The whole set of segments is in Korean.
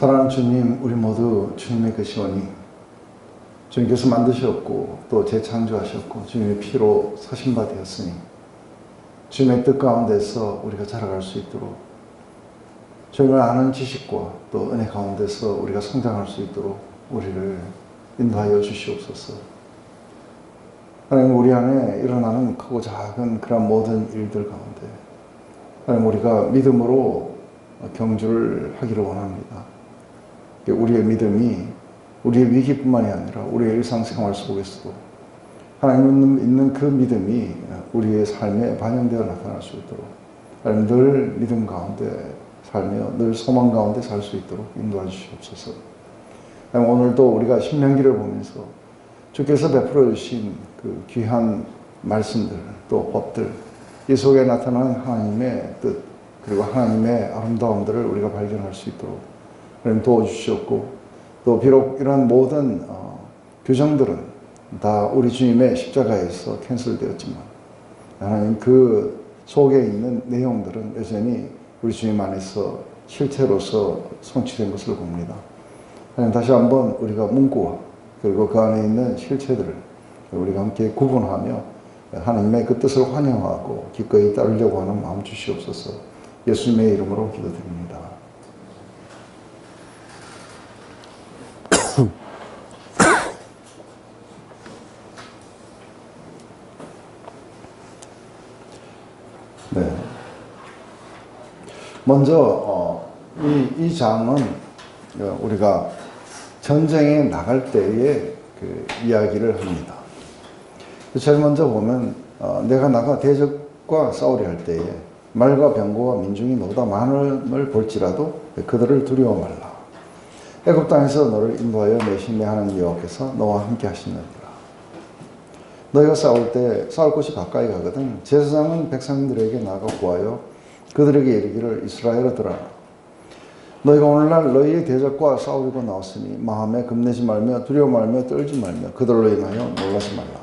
사랑하는 주님, 우리 모두 주님의 것이오니 주님께서 만드셨고 또 재창조하셨고 주님의 피로 사신 바 되었으니 주님의 뜻 가운데서 우리가 자라갈 수 있도록 주님을 아는 지식과 또 은혜 가운데서 우리가 성장할 수 있도록 우리를 인도하여 주시옵소서. 하나님, 우리 안에 일어나는 크고 작은 그런 모든 일들 가운데 하나님, 우리가 믿음으로 경주를 하기를 원합니다. 우리의 믿음이 우리의 위기뿐만이 아니라 우리의 일상생활 속에서도 하나님 있는 그 믿음이 우리의 삶에 반영되어 나타날 수 있도록 하나님, 늘 믿음 가운데 살며 늘 소망 가운데 살 수 있도록 인도해 주시옵소서. 하나님, 오늘도 우리가 신명기를 보면서 주께서 베풀어 주신 그 귀한 말씀들 또 법들, 이 속에 나타나는 하나님의 뜻 그리고 하나님의 아름다움들을 우리가 발견할 수 있도록 하나님 도와주셨고, 또 비록 이런 모든 규정들은 다 우리 주님의 십자가에서 캔슬되었지만 하나님, 그 속에 있는 내용들은 여전히 우리 주님 안에서 실체로서 성취된 것을 봅니다. 하나님, 다시 한번 우리가 문구와 그리고 그 안에 있는 실체들을 우리가 함께 구분하며 하나님의 그 뜻을 환영하고 기꺼이 따르려고 하는 마음 주시옵소서. 예수님의 이름으로 기도드립니다. 네. 먼저 이 장은 우리가 전쟁에 나갈 때의 그 이야기를 합니다. 제일 먼저 보면 내가 나가 대적과 싸우려 할 때에 말과 병거와 민중이 너보다 많음을 볼지라도 그들을 두려워 말라. 애굽 땅에서 너를 인도하여 내신 내 하나님 여호와께서 너와 함께 하시느니라. 너희가 싸울 때 싸울 곳이 가까이 가거든 제사장은 백성들에게 나가 구하여 그들에게 이르기를 이스라엘아 들으라. 너희가 오늘날 너희의 대적과 싸우려고 나왔으니 마음에 겁내지 말며 두려워 말며 떨지 말며 그들로 인하여 놀라지 말라.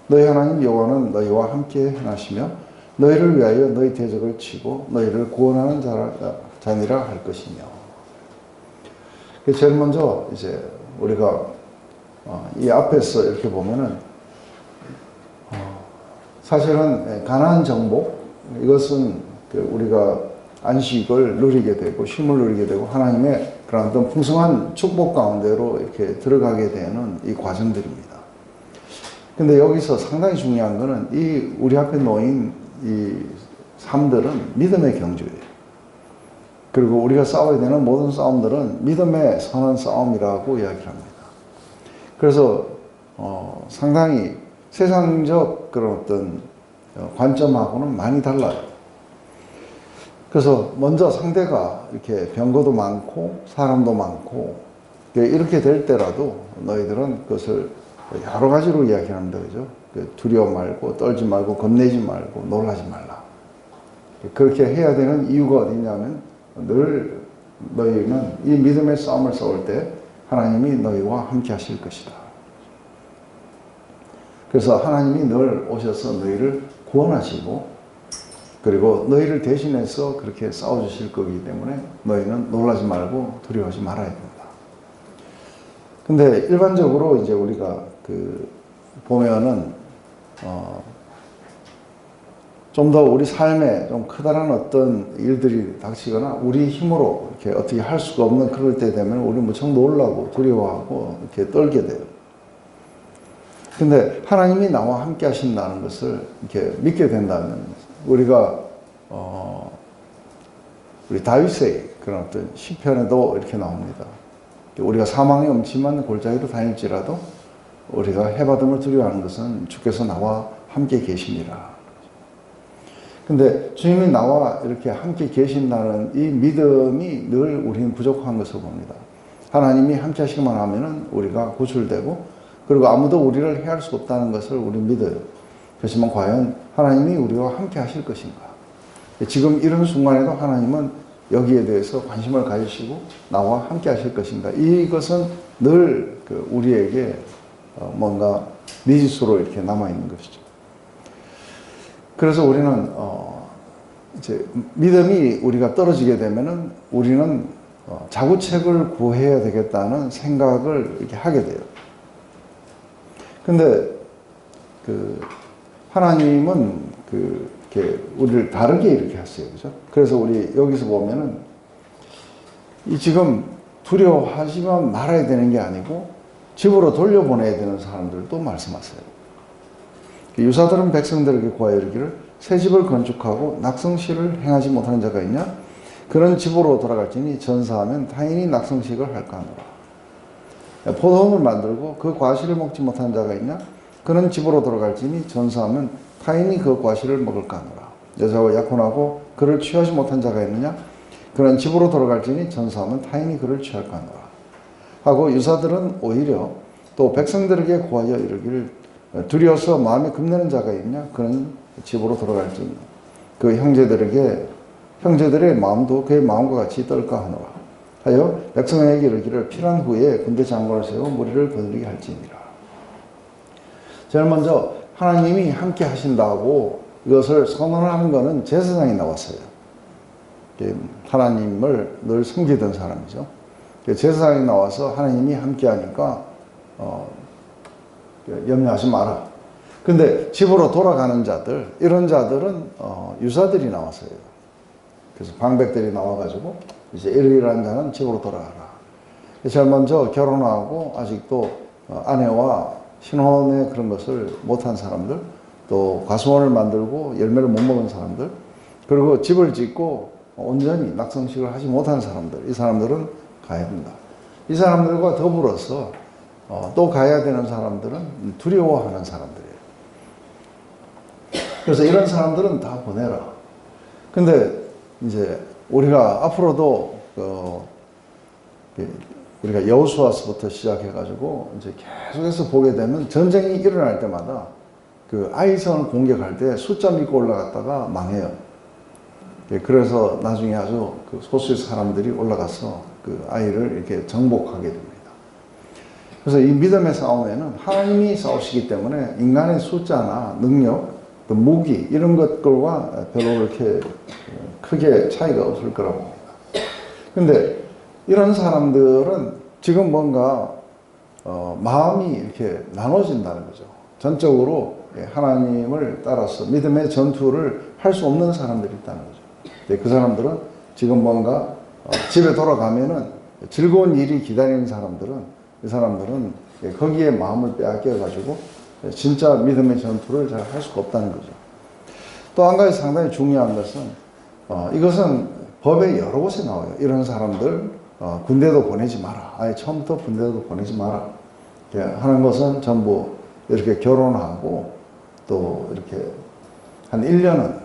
너희 하나님 여호와는 너희와 함께 행하시며 너희를 위하여 너희 대적을 치고 너희를 구원하는 자니라 할 것이며. 제일 먼저 이제 우리가 이 앞에서 이렇게 보면은 사실은 가나안 정복, 이것은 우리가 안식을 누리게 되고 쉼을 누리게 되고 하나님의 그런 어떤 풍성한 축복 가운데로 이렇게 들어가게 되는 이 과정들입니다. 근데 여기서 상당히 중요한 거는 이 우리 앞에 놓인 이 삶들은 믿음의 경주예요. 그리고 우리가 싸워야 되는 모든 싸움들은 믿음의 선한 싸움이라고 이야기를 합니다. 그래서 상당히 세상적 그런 어떤 관점하고는 많이 달라요. 그래서 먼저 상대가 이렇게 병거도 많고 사람도 많고 이렇게 될 때라도 너희들은 그것을 여러 가지로 이야기합니다. 그죠? 두려워 말고 떨지 말고 겁내지 말고 놀라지 말라. 그렇게 해야 되는 이유가 어디냐면 늘 너희는 이 믿음의 싸움을 싸울 때 하나님이 너희와 함께 하실 것이다. 그래서 하나님이 늘 오셔서 너희를 구원하시고 그리고 너희를 대신해서 그렇게 싸워주실 거기 때문에 너희는 놀라지 말고 두려워하지 말아야 된다. 근데 일반적으로 이제 우리가 보면은 좀 더 우리 삶에 좀 크다란 어떤 일들이 닥치거나 우리 힘으로 이렇게 어떻게 할 수가 없는 그럴 때 되면 우리 무척 놀라고 두려워하고 이렇게 떨게 돼요. 근데 하나님이 나와 함께 하신다는 것을 이렇게 믿게 된다면 우리가 우리 다윗의 그런 어떤 시편에도 이렇게 나옵니다. 우리가 사망의 음침한 골짜기로 다닐지라도 우리가 해받음을 두려워하는 것은 주께서 나와 함께 계십니다. 근데 주님이 나와 이렇게 함께 계신다는 이 믿음이 늘 우리는 부족한 것을 봅니다. 하나님이 함께 하시기만 하면은 우리가 구출되고 그리고 아무도 우리를 해할 수 없다는 것을 우리는 믿어요. 그렇지만 과연 하나님이 우리와 함께 하실 것인가? 지금 이런 순간에도 하나님은 여기에 대해서 관심을 가지시고 나와 함께 하실 것인가? 이것은 늘 우리에게 뭔가 미지수로 이렇게 남아있는 것이죠. 그래서 우리는 이제 믿음이 우리가 떨어지게 되면은 우리는 자구책을 구해야 되겠다는 생각을 이렇게 하게 돼요. 근데 하나님은 이렇게 우리를 다르게 이렇게 했어요. 그죠? 그래서 우리 여기서 보면은 이 지금 두려워하지만 말아야 되는 게 아니고 집으로 돌려보내야 되는 사람들도 말씀하세요. 유사들은 백성들에게 구하여 이르기를 새 집을 건축하고 낙성식을 행하지 못하는 자가 있냐? 그런 집으로 돌아갈지니 전사하면 타인이 낙성식을 할까 하노라. 포도원을 만들고 그 과실을 먹지 못하는 자가 있냐? 그런 집으로 돌아갈지니 전사하면 타인이 그 과실을 먹을까 하노라. 여자와 약혼하고 그를 취하지 못한 자가 있느냐? 그런 집으로 돌아갈지니 전사하면 타인이 그를 취할까 하노라. 하고 유사들은 오히려 또 백성들에게 구하여 이르기를 두려워서 마음에 겁내는 자가 있냐? 그런 집으로 돌아갈지니 그 형제들의 마음도 그의 마음과 같이 떨까 하노라. 하여 백성에게 이르기를 필요한 후에 군대 장관을 세워 무리를 거느리게 할지니라. 제일 먼저 하나님이 함께 하신다고 이것을 선언하는 것은 제사장이 나왔어요. 하나님을 늘 섬기던 사람이죠. 제사장이 나와서 하나님이 함께 하니까 염려하지 마라. 근데 집으로 돌아가는 자들, 이런 자들은 유사들이 나왔어요. 그래서 방백들이 나와가지고 이제 이러이러한 자는 집으로 돌아가라. 제일 먼저 결혼하고 아직도 아내와 신혼의 그런 것을 못한 사람들, 또 과수원을 만들고 열매를 못 먹은 사람들, 그리고 집을 짓고 온전히 낙성식을 하지 못한 사람들, 이 사람들은 가야 된다. 이 사람들과 더불어서 또 가야 되는 사람들은 두려워하는 사람들이에요. 그래서 이런 사람들은 다 보내라. 근데 이제 우리가 앞으로도 우리가 여호수아서부터 시작해가지고 이제 계속해서 보게 되면 전쟁이 일어날 때마다 아이성을 공격할 때 숫자 믿고 올라갔다가 망해요. 그래서 나중에 아주 소수의 사람들이 올라가서 아이를 이렇게 정복하게 됩니다. 그래서 이 믿음의 싸움에는 하나님이 싸우시기 때문에 인간의 숫자나 능력, 또 무기 이런 것들과 별로 그렇게 크게 차이가 없을 거라고 봅니다. 근데 이런 사람들은 지금 뭔가 마음이 이렇게 나눠진다는 거죠. 전적으로 하나님을 따라서 믿음의 전투를 할 수 없는 사람들이 있다는 거죠. 그 사람들은 지금 뭔가 집에 돌아가면은 즐거운 일이 기다리는 사람들은, 이 사람들은 거기에 마음을 빼앗겨가지고 진짜 믿음의 전투를 잘 할 수가 없다는 거죠. 또 한 가지 상당히 중요한 것은, 이것은 법에 여러 곳에 나와요. 이런 사람들 군대도 보내지 마라. 아예 처음부터 군대도 보내지 마라. 하는 것은 전부 이렇게 결혼하고 또 이렇게 한 1년은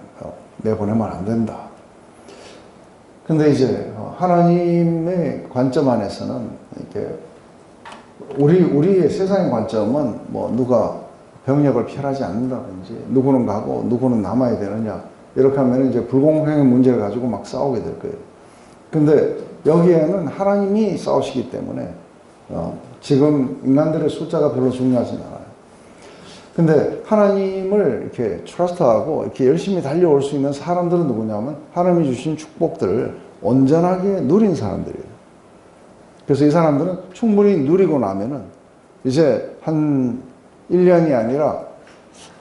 내보내면 안 된다. 근데 이제 하나님의 관점 안에서는 이렇게 우리의 세상의 관점은 뭐 누가 병력을 피하지 않는다든지 누구는 가고 누구는 남아야 되느냐 이렇게 하면 이제 불공평의 문제를 가지고 막 싸우게 될 거예요. 근데 여기에는 하나님이 싸우시기 때문에 지금 인간들의 숫자가 별로 중요하진 않아요. 근데 하나님을 이렇게 트러스트하고 이렇게 열심히 달려올 수 있는 사람들은 누구냐면 하나님이 주신 축복들을 온전하게 누린 사람들이에요. 그래서 이 사람들은 충분히 누리고 나면은 이제 한 1년이 아니라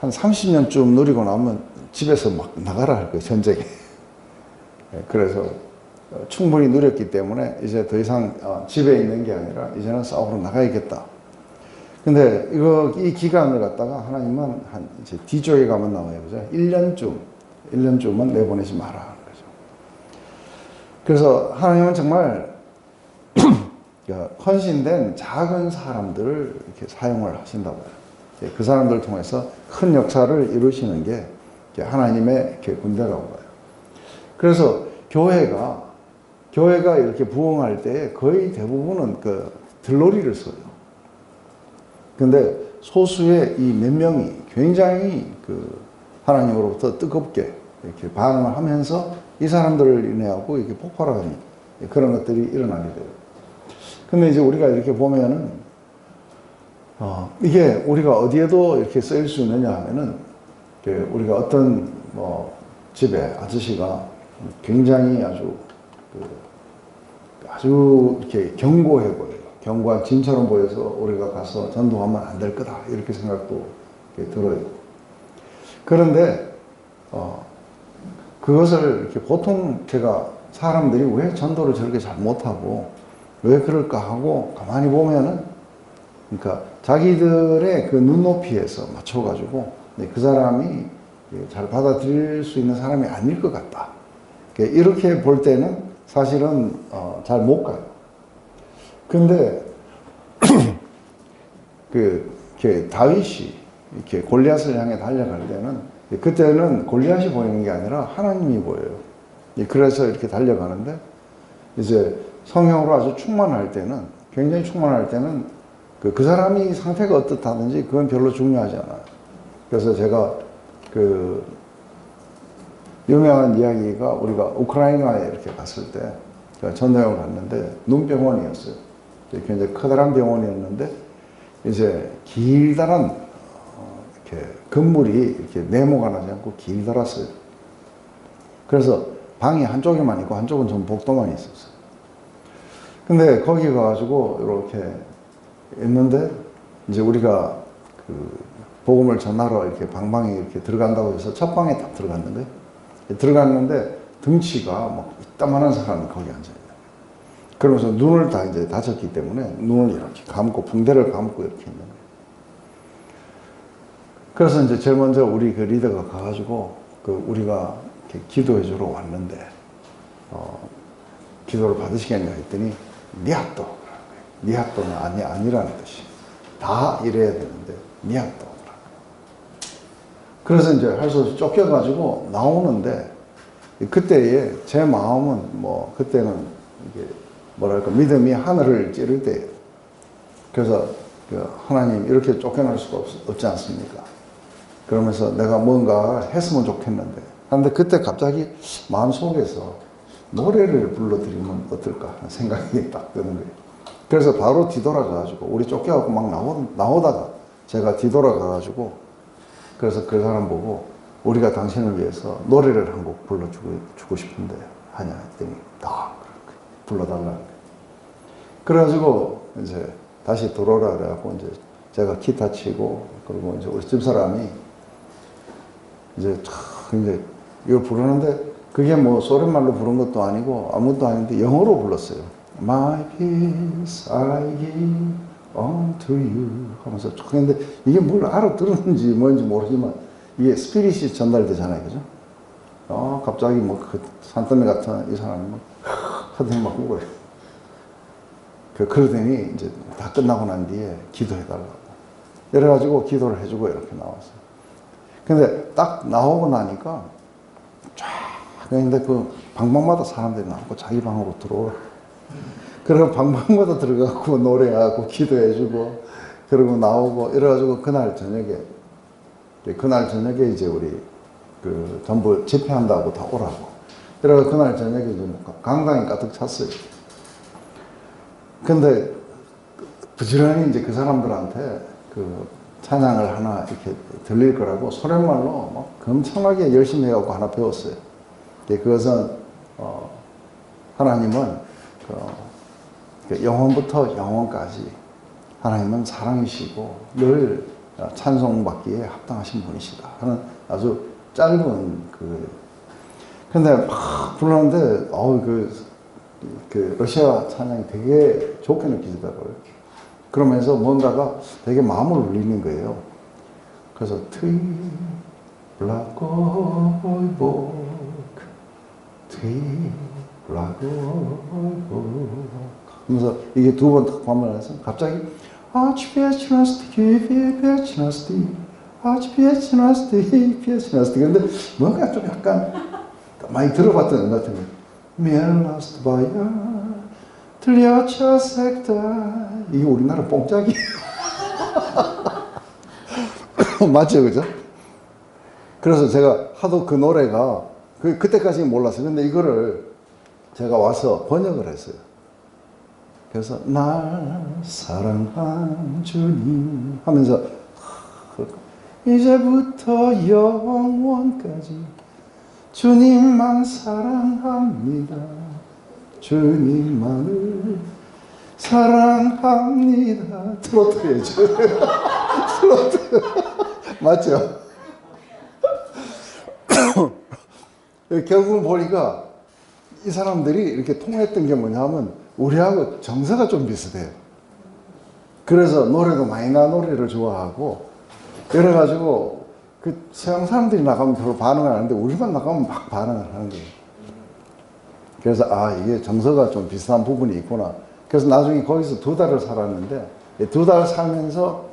한 30년쯤 누리고 나면 집에서 막 나가라 할 거예요, 전쟁에. 그래서 충분히 누렸기 때문에 이제 더 이상 집에 있는 게 아니라 이제는 싸우러 나가야겠다. 근데 이 기간을 갖다가 하나님은 한 이제 뒤쪽에 가면 나와요. 그죠? 1년쯤은 내보내지 마라 하는 거죠. 그래서 하나님은 정말 헌신된 작은 사람들을 이렇게 사용을 하신다고요. 그 사람들을 통해서 큰 역사를 이루시는 게 하나님의 군대라고 봐요. 그래서 교회가 이렇게 부흥할 때 거의 대부분은 들러리를 써요. 근데 소수의 이 몇 명이 굉장히 하나님으로부터 뜨겁게 이렇게 반응을 하면서 이 사람들을 인해하고 이렇게 폭발하는 그런 것들이 일어나게 돼요. 근데 이제 우리가 이렇게 보면은, 이게 우리가 어디에도 이렇게 쓰일 수 있느냐 하면은, 우리가 어떤 집에 아저씨가 굉장히 아주 이렇게 견고해 보여요. 견고한 진처럼 보여서 우리가 가서 전도하면 안 될 거다. 이렇게 생각도 들어요. 그런데, 그것을 이렇게 보통 제가 사람들이 왜 전도를 저렇게 잘 못하고 왜 그럴까 하고 가만히 보면은, 그러니까 자기들의 그 눈높이에서 맞춰가지고 그 사람이 잘 받아들일 수 있는 사람이 아닐 것 같다. 이렇게 볼 때는 사실은 잘 못 가요. 근데 다윗이 이렇게 골리앗을 향해 달려갈 때는 그때는 골리앗이 보이는 게 아니라 하나님이 보여요. 그래서 이렇게 달려가는데 이제 성령으로 아주 충만할 때는, 굉장히 충만할 때는 그 사람이 상태가 어떻다든지 그건 별로 중요하지 않아요. 그래서 제가 유명한 이야기가, 우리가 우크라이나에 이렇게 갔을 때 전도여행을 갔는데 눈병원이었어요. 굉장히 커다란 병원이었는데 이제 길다란 이렇게 건물이 이렇게 네모가 나지 않고 길다랐어요. 그래서 방이 한쪽에만 있고 한쪽은 전부 복도만 있었어요. 근데 거기 가가지고 이렇게 있는데 이제 우리가 복음을 전하러 이렇게 방방에 이렇게 들어간다고 해서 첫 방에 딱 들어갔는데 등치가 막 이따만한 사람이 거기 앉아있어요. 그러면서 눈을 다 이제 다쳤기 때문에 눈을 이렇게 감고 붕대를 감고 이렇게 있는 거예요. 그래서 이제 제일 먼저 우리 리더가 가가지고 우리가 이렇게 기도해 주러 왔는데 기도를 받으시겠냐 했더니 니핫도, 니핫도는 아니라는 뜻이 다 이래야 되는데 니핫도. 그래서 이제 할 수 없이 쫓겨가지고 나오는데 그때에 제 마음은 그때는 이게 뭐랄까 믿음이 하늘을 찌를 때예요. 그래서 하나님 이렇게 쫓겨날 수가 없지 않습니까? 그러면서 내가 뭔가 했으면 좋겠는데, 그런데 그때 갑자기 마음속에서 노래를 불러드리면 어떨까 하는 생각이 딱 드는 거예요. 그래서 바로 뒤돌아가가지고 우리 쫓겨갖고 막 나오다가 제가 뒤돌아가가지고 그래서 그 사람 보고 우리가 당신을 위해서 노래를 한 곡 불러주고 싶은데 하냐 했더니 다 불러달라는 거예요. 그래가지고 이제 다시 들어오라 그래갖고 이제 제가 기타 치고 그리고 이제 우리 집사람이 이제 이걸 부르는데 그게 소랫말로 부른 것도 아니고 아무것도 아닌데 영어로 불렀어요. My peace I give unto you 하면서 쭉 했는데 이게 뭘 알아들었는지 뭔지 모르지만 이게 스피릿이 전달되잖아요. 그죠? 갑자기 뭐 그 산더미 같은 이 사람이 막 하더니 막 울어요. 그러더니 이제 다 끝나고 난 뒤에 기도해달라고. 이래가지고 기도를 해주고 이렇게 나왔어요. 근데 딱 나오고 나니까 쫙, 근데 그 방방마다 사람들이 나오고 자기 방으로 들어오라. 그리고 방방마다 들어가고 노래하고 기도해주고 그러고 나오고 이래가지고 그날 저녁에 이제 우리 그 전부 집회한다고 다 오라고. 그래서 그날 저녁에 이제 강당이 가득 찼어요. 근데 부지런히 이제 그 사람들한테 그 찬양을 하나 이렇게 들릴 거라고 소련말로 막 엄청나게 열심히 해갖고 하나 배웠어요. 그것은 하나님은 영원부터 영원까지 하나님은 사랑이시고 늘 찬송받기에 합당하신 분이시다 하는 아주 짧은 근데 막 불렀는데 그 러시아 찬양이 되게 좋게 느껴지더라고요. 그러면서 뭔가가 되게 마음을 울리는 거예요. 그래서 트이블라고이복 하면서 이게 두 번 딱 반복해서 갑자기 아주 베치너스티 근데 뭔가 좀 약간 많이 들어봤던 것 같은 거예요. 멜라스바야 들려쳐 색다 이게 우리나라 뽕짝이에요. 맞죠, 그죠? 그래서 제가 하도 그 노래가 그때까지는 몰랐어요. 근데 이거를 제가 와서 번역을 했어요. 그래서 날 사랑한 주님 하면서 이제부터 영원까지 주님만 사랑합니다. 주님만을 사랑합니다. 트로트예요. 트로트. 맞죠? 결국은 보니까 이 사람들이 이렇게 통했던 게 뭐냐면 우리하고 정서가 좀 비슷해요. 그래서 노래도 마이너 노래를 좋아하고 그래가지고 그 서양 사람들이 나가면 별로 반응을 안 하는데 우리만 나가면 막 반응을 하는 거예요. 그래서 이게 정서가 좀 비슷한 부분이 있구나. 그래서 나중에 거기서 2달을 살았는데 2달 살면서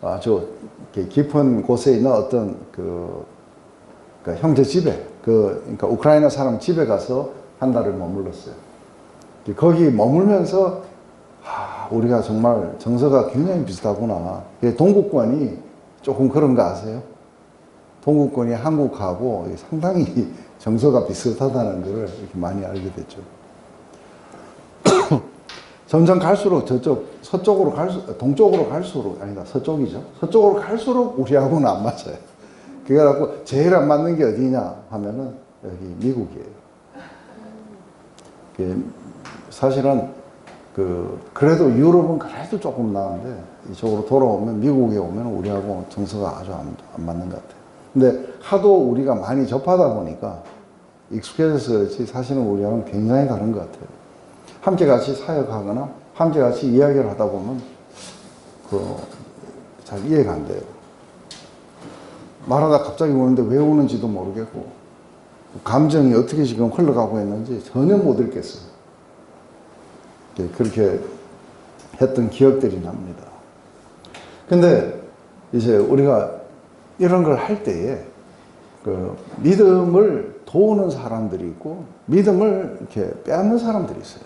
아주 깊은 곳에 있는 어떤 그러니까 형제 집에 그러니까 우크라이나 사람 집에 가서 한 달을 머물렀어요. 거기 머물면서 우리가 정말 정서가 굉장히 비슷하구나. 동구권이 조금 그런 거 아세요? 동구권이 한국하고 상당히 정서가 비슷하다는 걸 이렇게 많이 알게 됐죠. 점점 갈수록 서쪽으로 동쪽으로 갈수록, 아니다, 서쪽이죠. 서쪽으로 갈수록 우리하고는 안 맞아요. 그래갖고 제일 안 맞는 게 어디냐 하면은 여기 미국이에요. 사실은 그래도 유럽은 그래도 조금 나은데 이쪽으로 돌아오면 미국에 오면 우리하고 정서가 아주 안 맞는 것 같아요. 근데 하도 우리가 많이 접하다 보니까 익숙해져서 그렇지 사실은 우리하고는 굉장히 다른 것 같아요. 함께 같이 사역하거나 함께 같이 이야기를 하다 보면 잘 이해가 안 돼요. 말하다 갑자기 우는데 왜 우는지도 모르겠고 감정이 어떻게 지금 흘러가고 있는지 전혀 못 읽겠어요. 그렇게 했던 기억들이 납니다. 근데 이제 우리가 이런 걸 할 때에 믿음을 도우는 사람들이 있고 믿음을 이렇게 빼앗는 사람들이 있어요.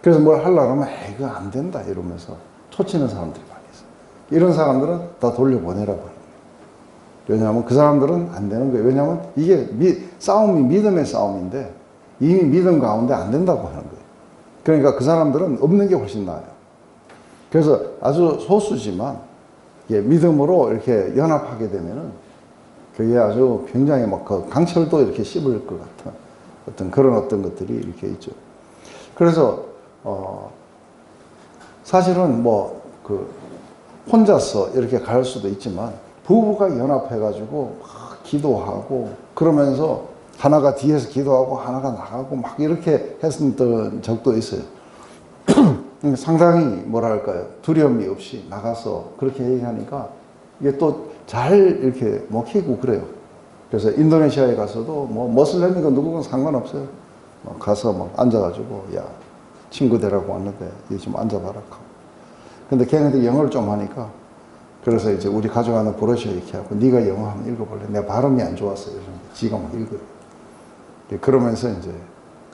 그래서 뭘 하려고 하면 이거 안 된다 이러면서 초치는 사람들이 많이 있어요. 이런 사람들은 다 돌려보내라고 하는 거예요. 왜냐하면 그 사람들은 안 되는 거예요. 왜냐하면 이게 싸움이 믿음의 싸움인데 이미 믿음 가운데 안 된다고 하는 거예요. 그러니까 그 사람들은 없는 게 훨씬 나아요. 그래서 아주 소수지만 믿음으로 이렇게 연합하게 되면은 그게 아주 굉장히 막 강철도 이렇게 씹을 것 같은 그런 것들이 이렇게 있죠. 그래서 사실은 혼자서 이렇게 갈 수도 있지만 부부가 연합해가지고 막 기도하고 그러면서 하나가 뒤에서 기도하고 하나가 나가고 막 이렇게 했었던 적도 있어요. 상당히 뭐랄까요, 두려움이 없이 나가서 그렇게 얘기하니까 이게 또 잘 이렇게 먹히고 그래요. 그래서 인도네시아에 가서도 뭐 머슬렘이고 누구건 상관없어요. 가서 막 앉아가지고, 야, 친구 되라고 왔는데 여기 좀 앉아봐라. 근데 걔네들 영어를 좀 하니까, 그래서 이제 우리 가져가는 브로셔 이렇게 하고, 네가 영어 한번 읽어볼래? 내가 발음이 안 좋았어요. 지가 막 읽어요. 그러면서 이제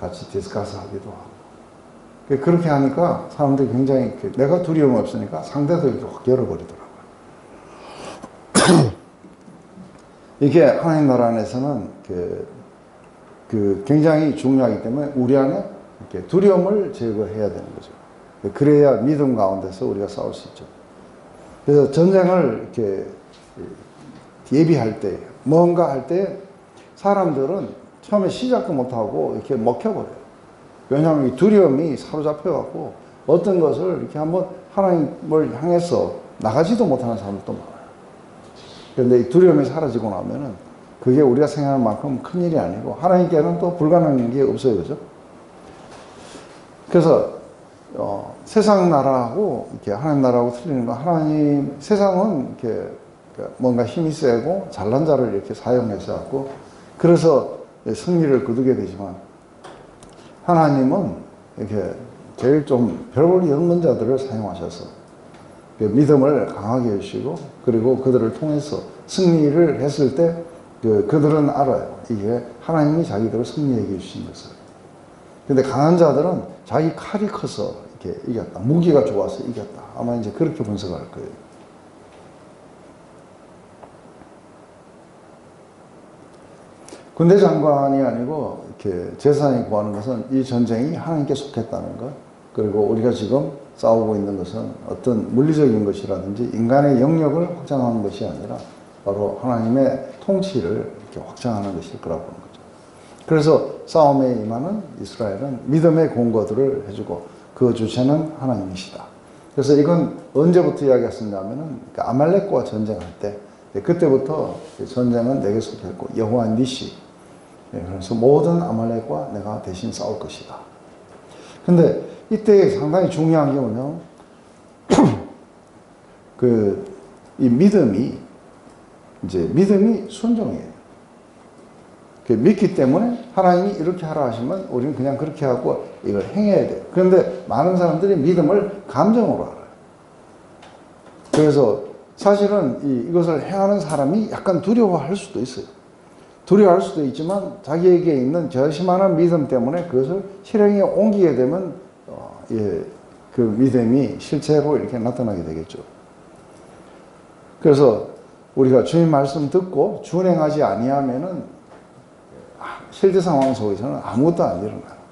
같이 디스커스 하기도 하고. 그렇게 하니까 사람들이 굉장히, 내가 두려움 없으니까 상대도 이렇게 확 열어버리더라고요. 이게 하나님 나라 안에서는 굉장히 중요하기 때문에 우리 안에 이렇게 두려움을 제거해야 되는 거죠. 그래야 믿음 가운데서 우리가 싸울 수 있죠. 그래서 전쟁을 이렇게 예비할 때, 뭔가 할 때 사람들은 처음에 시작도 못하고 이렇게 먹혀버려요. 왜냐하면 이 두려움이 사로잡혀갖고 어떤 것을 이렇게 한번 하나님을 향해서 나가지도 못하는 사람들도 많아요. 그런데 이 두려움이 사라지고 나면은 그게 우리가 생각하는 만큼 큰 일이 아니고 하나님께는 또 불가능한 게 없어요. 그죠? 그래서 세상 나라하고 이렇게 하나님 나라하고 틀리는 건, 하나님 세상은 이렇게 뭔가 힘이 세고 잘난 자를 이렇게 사용해서 갖고 그래서 승리를 거두게 되지만, 하나님은 이렇게 제일 좀 별 볼일 없는 자들을 사용하셔서 믿음을 강하게 해주시고, 그리고 그들을 통해서 승리를 했을 때 그들은 알아요. 이게 하나님이 자기들을 승리하게 해주신 것을. 근데 강한 자들은 자기 칼이 커서 이렇게 이겼다. 무기가 좋아서 이겼다. 아마 이제 그렇게 분석할 거예요. 군대 장관이 아니고 이렇게 제사장이 구하는 것은 이 전쟁이 하나님께 속했다는 것, 그리고 우리가 지금 싸우고 있는 것은 어떤 물리적인 것이라든지 인간의 영역을 확장하는 것이 아니라 바로 하나님의 통치를 이렇게 확장하는 것일 거라고 보는 거죠. 그래서 싸움에 임하는 이스라엘은 믿음의 공거들을 해주고 그 주체는 하나님이시다. 그래서 이건 언제부터 이야기했었냐면은 아말렉과 전쟁할 때, 그때부터 전쟁은 내게 속했고 여호와 니시, 그래서 모든 아말렉과 내가 대신 싸울 것이다. 근데 이때 상당히 중요한 게 뭐냐면 이 믿음이 순종이에요. 믿기 때문에 하나님이 이렇게 하라 하시면 우리는 그냥 그렇게 하고 이걸 행해야 돼요. 그런데 많은 사람들이 믿음을 감정으로 알아요. 그래서 사실은 이것을 행하는 사람이 약간 두려워할 수도 있어요. 두려워할 수도 있지만 자기에게 있는 저시만한 믿음 때문에 그것을 실행에 옮기게 되면 그 믿음이 실체로 이렇게 나타나게 되겠죠. 그래서 우리가 주님 말씀 듣고 준행하지 아니하면은 실제 상황 속에서는 아무것도 안 일어나요.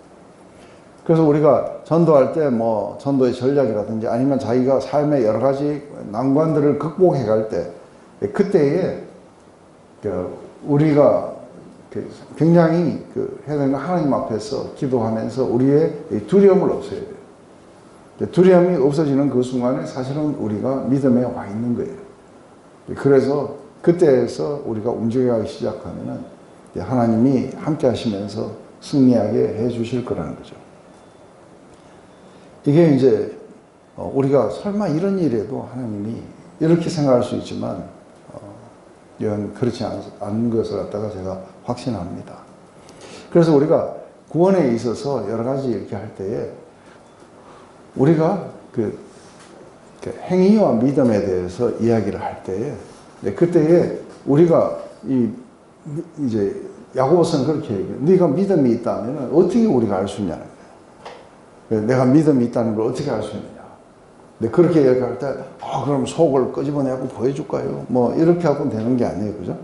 그래서 우리가 전도할 때 뭐 전도의 전략이라든지 아니면 자기가 삶의 여러 가지 난관들을 극복해 갈 때, 그때에 우리가 굉장히 해야 되는 건 하나님 앞에서 기도하면서 우리의 두려움을 없애야 돼요. 두려움이 없어지는 그 순간에 사실은 우리가 믿음에 와 있는 거예요. 그래서 그때에서 우리가 움직여가기 시작하면은 하나님이 함께 하시면서 승리하게 해 주실 거라는 거죠. 이게 이제 우리가 설마 이런 일에도 하나님이 이렇게 생각할 수 있지만 이건 그렇지 않은 것을 갖다가 제가 확신합니다. 그래서 우리가 구원에 있어서 여러 가지 이렇게 할 때에 우리가 행위와 믿음에 대해서 이야기를 할 때에, 그때에 우리가 이제 야고보서는 그렇게 얘기해요. 네가 믿음이 있다면 어떻게 우리가 알 수 있냐는 거예요. 내가 믿음이 있다는 걸 어떻게 알 수 있느냐. 근데 그렇게 얘기할 때, 그럼 속을 끄집어내고 보여줄까요? 뭐 이렇게 하고 되는 게 아니에요. 그죠?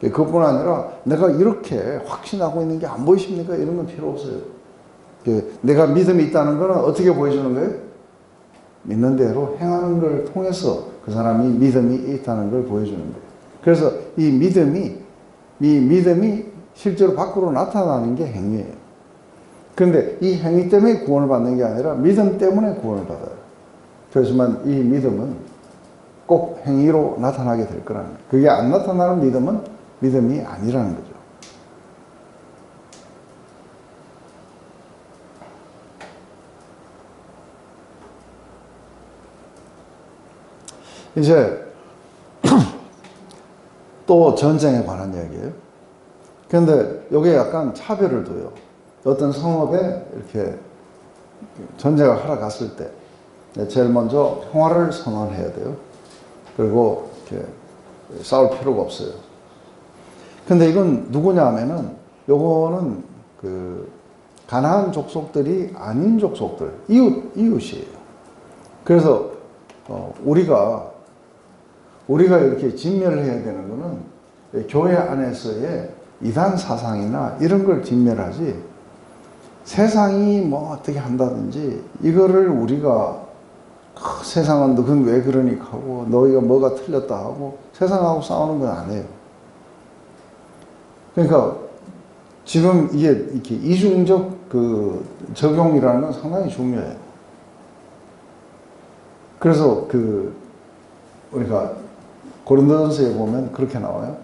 그것뿐 아니라 내가 이렇게 확신하고 있는 게 안 보이십니까? 이런 건 필요 없어요. 내가 믿음이 있다는 거는 어떻게 보여주는 거예요? 믿는 대로 행하는 걸 통해서 그 사람이 믿음이 있다는 걸 보여주는 거예요. 그래서 이 믿음이 실제로 밖으로 나타나는 게 행위예요. 그런데 이 행위 때문에 구원을 받는 게 아니라 믿음 때문에 구원을 받아요. 그렇지만 이 믿음은 꼭 행위로 나타나게 될 거라는 거예요. 그게 안 나타나는 믿음은 믿음이 아니라는 거죠. 이제 또 전쟁에 관한 이야기예요. 그런데 여기에 약간 차별을 둬요. 어떤 성읍에 이렇게 전쟁을 하러 갔을 때 제일 먼저 평화를 선언해야 돼요. 그리고 이렇게 싸울 필요가 없어요. 근데 이건 누구냐 하면은 요거는 그 가나안 족속들이 아닌 족속들, 이웃이에요. 그래서 우리가 이렇게 진멸해야 되는 거는 교회 안에서의 이단 사상이나 이런 걸 진멸하지, 세상이 뭐 어떻게 한다든지 이거를 우리가 세상은 너는 왜 그러니까 하고 너희가 뭐가 틀렸다 하고 세상하고 싸우는 건 아니에요. 그러니까 지금 이게 이렇게 이중적 그 적용이라는 건 상당히 중요해요. 그래서 우리가 고린도전서에 보면 그렇게 나와요.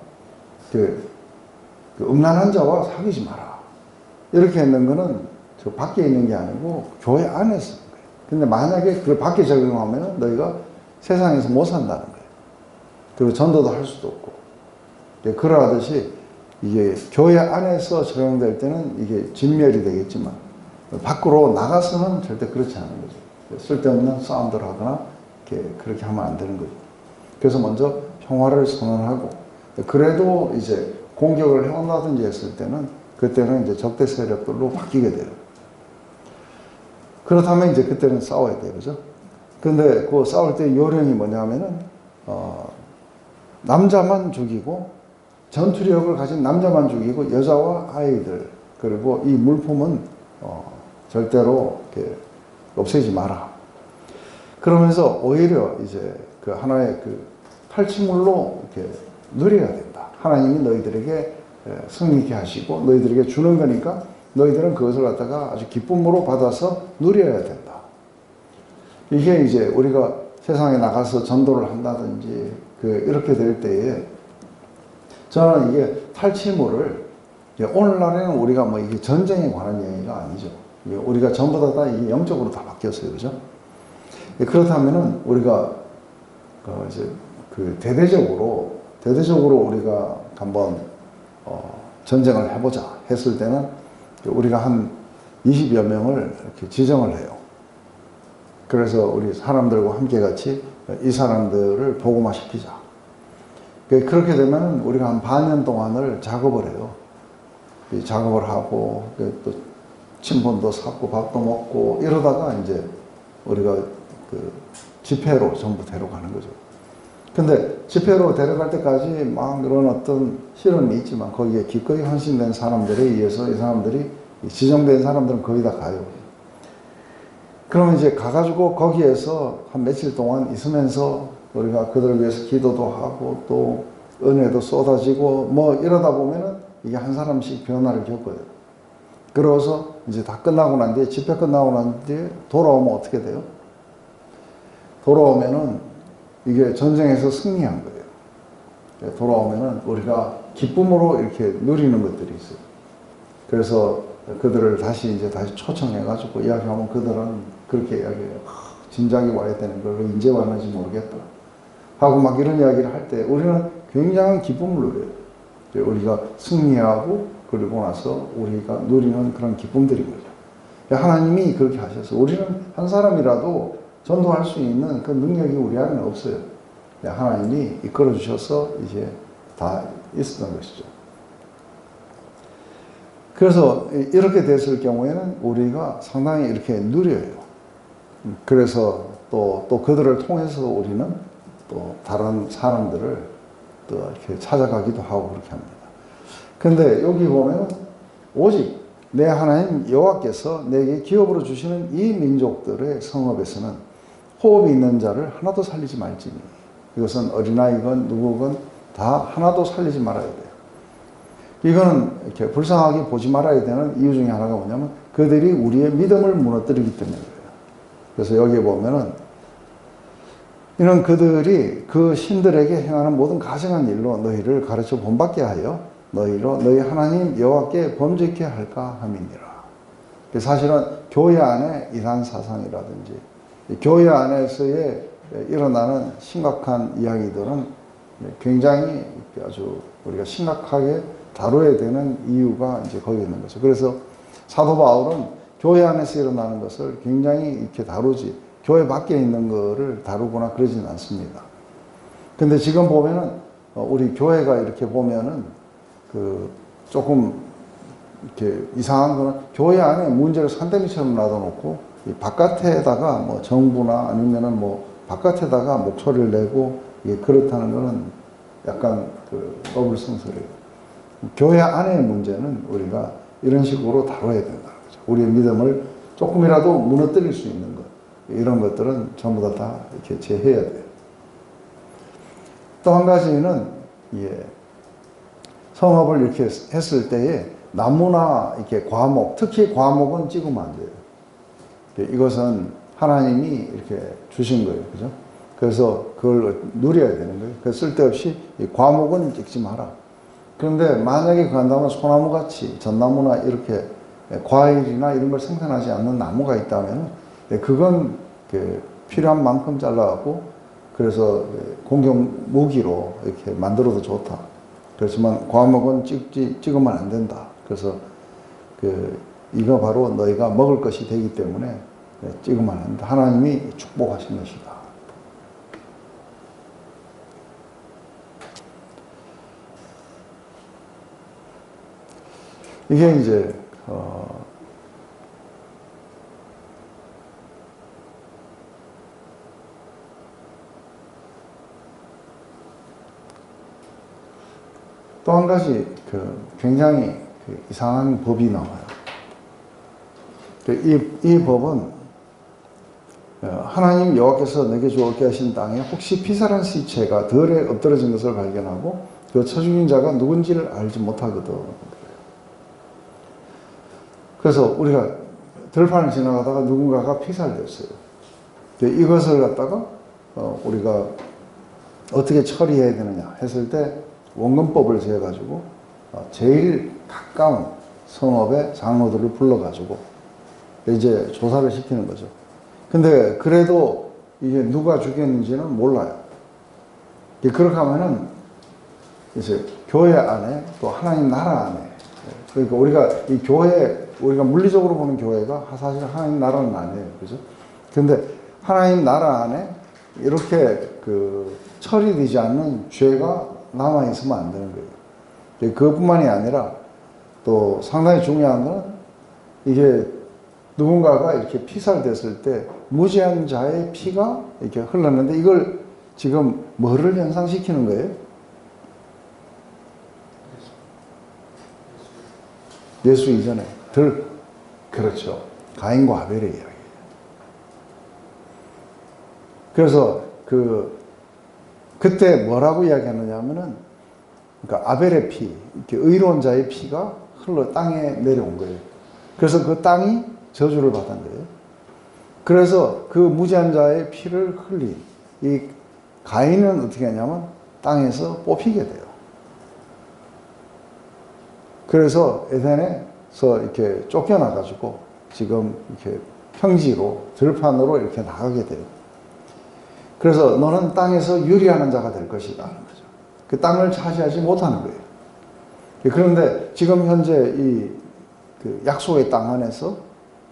그 음란한 자와 사귀지 마라. 이렇게 했는 거는 저 밖에 있는 게 아니고 교회 안에서. 근데 만약에 그걸 밖에 적용하면 너희가 세상에서 못 산다는 거예요. 그리고 전도도 할 수도 없고. 그러하듯이 이게 교회 안에서 적용될 때는 이게 진멸이 되겠지만 밖으로 나가서는 절대 그렇지 않은 거죠. 쓸데없는 싸움들 하거나 그렇게 하면 안 되는 거죠. 그래서 먼저 평화를 선언하고, 그래도 이제 공격을 해온다든지 했을 때는 그때는 이제 적대 세력들로 바뀌게 돼요. 그렇다면 이제 그때는 싸워야 돼요. 그죠? 근데 그 싸울 때 요령이 뭐냐면은, 남자만 죽이고, 전투력을 가진 남자만 죽이고, 여자와 아이들, 그리고 이 물품은, 절대로 이렇게 없애지 마라. 그러면서 오히려 이제 그 하나의 그 탈취물로 이렇게 누려야 된다. 하나님이 너희들에게 승리케 하시고 너희들에게 주는 거니까 너희들은 그것을 갖다가 아주 기쁨으로 받아서 누려야 된다. 이게 이제 우리가 세상에 나가서 전도를 한다든지 이렇게 될 때에 저는 이게 탈취물을 오늘날에는 우리가 뭐 이게 전쟁에 관한 얘기가 아니죠. 우리가 전부 다 이게 영적으로 다 바뀌었어요. 그죠? 그렇다면은 우리가 이제 대대적으로 우리가 한번 전쟁을 해보자 했을 때는 우리가 한 20여 명을 이렇게 지정을 해요. 그래서 우리 사람들과 함께 같이 이 사람들을 복음화시키자. 그렇게 되면 우리가 한 반년 동안을 작업을 해요. 이 작업을 하고 또 친분도 쌓고 밥도 먹고 이러다가 이제 우리가 집회로 전부 데려가는 거죠. 근데 집회로 데려갈 때까지 막 그런 어떤 시련이 있지만 거기에 기꺼이 헌신된 사람들에 의해서 이 사람들이 지정된 사람들은 거의 다 가요. 그러면 이제 가가지고 거기에서 한 며칠 동안 있으면서 우리가 그들을 위해서 기도도 하고 또 은혜도 쏟아지고 뭐 이러다 보면은 이게 한 사람씩 변화를 겪어요. 그러고서 이제 다 끝나고 난 뒤에, 집회 끝나고 난 뒤에 돌아오면 어떻게 돼요? 돌아오면은 이게 전쟁에서 승리한 거예요. 돌아오면은 우리가 기쁨으로 이렇게 누리는 것들이 있어요. 그래서 그들을 다시 초청해가지고 이야기하면 그들은 그렇게 이야기해요. 진작에 와야 되는 걸 왜 이제 왔는지 모르겠다. 하고 막 이런 이야기를 할 때 우리는 굉장한 기쁨을 누려요. 우리가 승리하고 그리고 나서 우리가 누리는 그런 기쁨들인 거죠. 하나님이 그렇게 하셔서 우리는 한 사람이라도 전도할 수 있는 그 능력이 우리 안에는 없어요. 하나님이 이끌어 주셔서 이제 다 있었던 것이죠. 그래서 이렇게 됐을 경우에는 우리가 상당히 이렇게 누려요. 그래서 또 그들을 통해서 우리는 또 다른 사람들을 또 이렇게 찾아가기도 하고 그렇게 합니다. 근데 여기 보면 오직 내 하나님 여호와께서 내게 기업으로 주시는 이 민족들의 성읍에서는 호흡이 있는 자를 하나도 살리지 말지니, 이것은 어린아이건 누구건 다 하나도 살리지 말아야 돼요. 이거는 이렇게 불쌍하게 보지 말아야 되는 이유 중에 하나가 뭐냐면 그들이 우리의 믿음을 무너뜨리기 때문에 그래요. 그래서 여기에 보면은 이는 그들이 그 신들에게 행하는 모든 가증한 일로 너희를 가르쳐 본받게 하여 너희로 너희 하나님 여호와께 범죄케 할까 함이니라. 사실은 교회 안에 이단 사상이라든지 교회 안에서의 일어나는 심각한 이야기들은 굉장히 아주 우리가 심각하게 다뤄야 되는 이유가 이제 거기 있는 거죠. 그래서 사도 바울은 교회 안에서 일어나는 것을 굉장히 이렇게 다루지, 교회 밖에 있는 거를 다루거나 그러지는 않습니다. 근데 지금 보면은, 우리 교회가 이렇게 보면은, 조금, 이렇게 이상한 거는 교회 안에 문제를 산더미처럼 놔둬놓고, 이 바깥에다가 뭐 정부나 아니면은 뭐 바깥에다가 목소리를 내고, 이게 그렇다는 거는 약간 너블성설이에요. 교회 안의 문제는 우리가 이런 식으로 다뤄야 된다는 거죠. 우리의 믿음을 조금이라도 무너뜨릴 수 있는 것, 이런 것들은 전부 다 이렇게 제해야 돼요. 또 한 가지는, 성업을 이렇게 했을 때에 나무나 이렇게 과목, 특히 과목은 찍으면 안 돼요. 이것은 하나님이 이렇게 주신 거예요. 그죠? 그래서 그걸 누려야 되는 거예요. 그래서 쓸데없이 이 과목은 찍지 마라. 그런데 만약에 그 한다면 소나무 같이 전나무나 이렇게 과일이나 이런 걸 생산하지 않는 나무가 있다면 그건 필요한 만큼 잘라갖고 그래서 공격 무기로 이렇게 만들어도 좋다. 그렇지만 과목은 찍으면 안 된다. 그래서 이거 바로 너희가 먹을 것이 되기 때문에 찍으면 안 된다. 하나님이 축복하신 것이다. 이게 이제 또 한 가지 굉장히 이상한 법이 나와요. 이 법은 하나님 여호와께서 내게 주었게 하신 땅에 혹시 피살한 시체가 덜에 엎드러진 것을 발견하고 그 처죽인 자가 누군지를 알지 못하거든. 그래서 우리가 들판을 지나가다가 누군가가 피살됐어요. 이것을 갖다가 우리가 어떻게 처리해야 되느냐 했을 때 원근법을 재가지고 제일 가까운 성읍의 장로들을 불러가지고 이제 조사를 시키는 거죠. 근데 그래도 이게 누가 죽였는지는 몰라요. 그렇게 하면은 이제 교회 안에 또 하나님 나라 안에 그러니까 우리가 이 교회 우리가 물리적으로 보는 교회가 사실 하나님 나라는 아니에요. 그죠? 근데 하나님 나라 안에 이렇게 처리되지 않는 죄가 남아있으면 안 되는 거예요. 그것뿐만이 아니라 또 상당히 중요한 건 이게 누군가가 이렇게 피살됐을 때 무죄한 자의 피가 이렇게 흘렀는데 이걸 지금 뭐를 연상시키는 거예요? 예수 이전에 그렇죠. 가인과 아벨의 이야기예요. 그래서 그때 뭐라고 이야기하느냐 하면은 그러니까 아벨의 피, 이렇게 의로운 자의 피가 흘러 땅에 내려온 거예요. 그래서 그 땅이 저주를 받은 거예요. 그래서 그 무죄한 자의 피를 흘린 이 가인은 어떻게 하냐면 땅에서 뽑히게 돼요. 그래서 에덴에서 이렇게 쫓겨나가지고 지금 이렇게 평지로 들판으로 이렇게 나가게 돼요. 그래서 너는 땅에서 유리하는 자가 될 것이다. 그 땅을 차지하지 못하는 거예요. 그런데 지금 현재 그 약속의 땅 안에서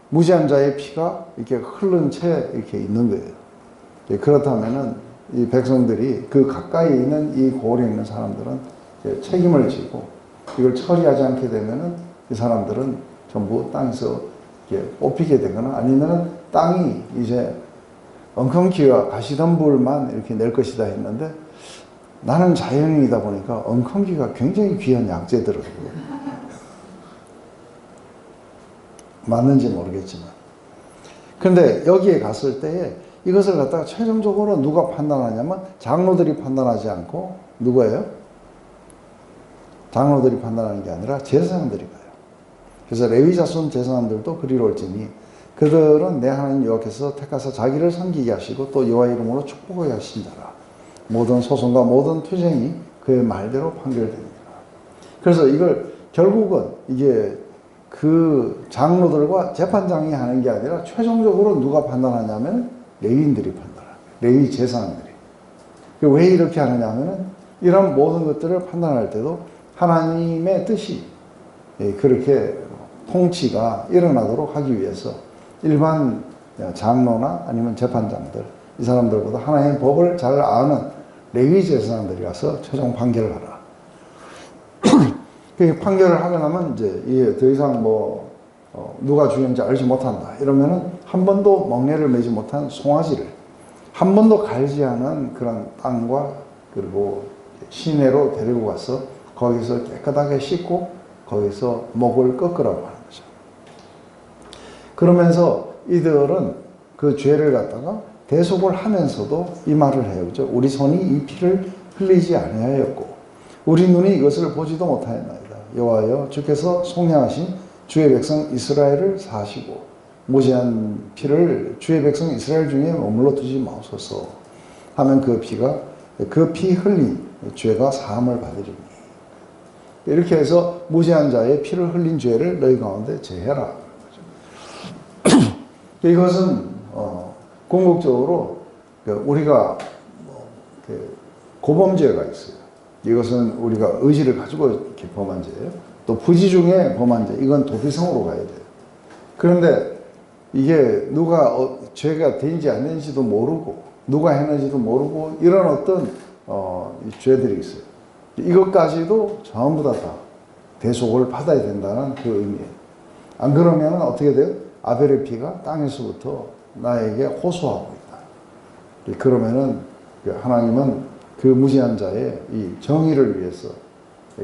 무죄한 자의 피가 이렇게 흐른 채 이렇게 있는 거예요. 그렇다면은 이 백성들이 그 가까이 있는 이 고을에 있는 사람들은 책임을 지고 이걸 처리하지 않게 되면은 이 사람들은 전부 땅에서 뽑히게 되거나 아니면은 땅이 이제 엉겅퀴와 가시덤불만 이렇게 낼 것이다 했는데 나는 자연인이다 보니까 엉겅퀴가 굉장히 귀한 약재더라고요. 맞는지 모르겠지만. 근데 여기에 갔을 때에 이것을 갖다가 최종적으로 누가 판단하냐면 장로들이 판단하지 않고 누구예요? 장로들이 판단하는 게 아니라 제사장들이 가요. 그래서 레위 자손 제사장들도 그리로 올지니 그들은 내 하나님 여호와께서 택하사 자기를 섬기게 하시고 또 여호와 이름으로 축복하게 하신 자라. 모든 소송과 모든 투쟁이 그의 말대로 판결됩니다. 그래서 이걸 결국은 이게 그 장로들과 재판장이 하는 게 아니라 최종적으로 누가 판단하냐면 레위인들이 판단합니다. 레위 제사장들이. 왜 이렇게 하느냐 하면은 이런 모든 것들을 판단할 때도 하나님의 뜻이 그렇게 통치가 일어나도록 하기 위해서 일반 장로나 아니면 재판장들, 이 사람들보다 하나님의 법을 잘 아는 레위 제사장들이 가서 최종 판결을 하라. 그 판결을 하고 나면 이제 더 이상 누가 죽였는지 알지 못한다. 이러면은 한 번도 멍에를 매지 못한 송아지를 한 번도 갈지 않은 그런 땅과 그리고 시내로 데리고 가서 거기서 깨끗하게 씻고 거기서 목을 꺾으라고 하는 거죠. 그러면서 이들은 그 죄를 갖다가 대속을 하면서도 이 말을 해요. 그죠? 우리 손이 이 피를 흘리지 아니하였고 우리 눈이 이것을 보지도 못하였나이다. 여호와여 주께서 속량하신 주의 백성 이스라엘을 사하시고 무죄한 피를 주의 백성 이스라엘 중에 머물러 두지 마옵소서 하면 그 피가 그 피 흘린 죄가 사함을 받으리니 이렇게 해서 무죄한 자의 피를 흘린 죄를 너희 가운데 제해라. 이것은 궁극적으로 우리가 고범죄가 있어요. 이것은 우리가 의지를 가지고 이렇게 범한 죄예요. 또 부지 중에 범한 죄, 이건 도피성으로 가야 돼요. 그런데 이게 누가 죄가 되는지 안 되는지도 모르고 누가 했는지도 모르고 이런 어떤 죄들이 있어요. 이것까지도 전부 다 대속을 받아야 된다는 그 의미예요. 안 그러면 어떻게 돼요? 아벨의 피가 땅에서부터 나에게 호소하고 있다. 그러면은 하나님은 그 무지한 자의 이 정의를 위해서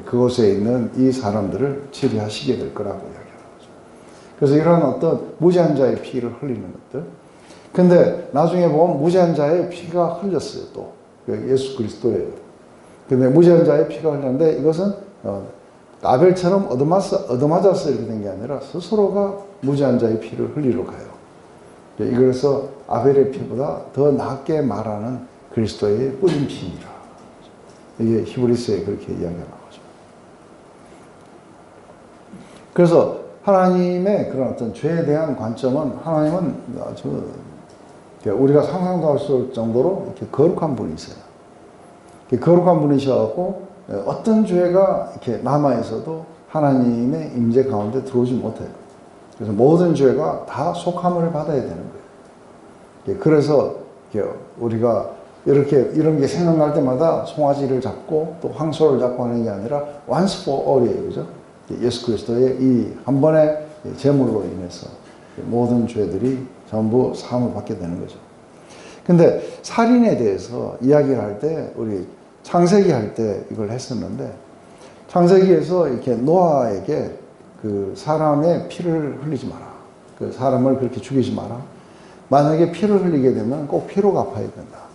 그곳에 있는 이 사람들을 치리하시게 될 거라고 이야기하는 거죠. 그래서 이런 어떤 무지한 자의 피를 흘리는 것들. 근데 나중에 보면 무지한 자의 피가 흘렸어요. 또 예수 그리스도예요. 근데 무지한 자의 피가 흘렸는데 이것은 아벨처럼 얻어맞아서 이렇게 된 게 아니라 스스로가 무지한 자의 피를 흘리러 가요. 그래서 아벨의 피보다 더 낫게 말하는 그리스도의 뿌린 피니라. 이게 히브리서에 그렇게 이야기가 나오죠. 그래서 하나님의 그런 어떤 죄에 대한 관점은 하나님은 아주 우리가 상상도 할 수 없을 정도로 이렇게 거룩한 분이세요. 거룩한 분이셔갖고 어떤 죄가 이렇게 남아있어도 하나님의 임재 가운데 들어오지 못해요. 그래서 모든 죄가 다 속함을 받아야 되는 거예요. 그래서 우리가 이런 게 생각날 때마다 송아지를 잡고 또 황소를 잡고 하는 게 아니라 once for all이에요. 그죠? 예수 그리스도의 이 한 번의 제물로 인해서 모든 죄들이 전부 사함을 받게 되는 거죠. 근데 살인에 대해서 이야기를 할 때 우리 창세기 할 때 이걸 했었는데 창세기에서 이렇게 노아에게 그 사람의 피를 흘리지 마라. 그 사람을 그렇게 죽이지 마라. 만약에 피를 흘리게 되면 꼭 피로 갚아야 된다.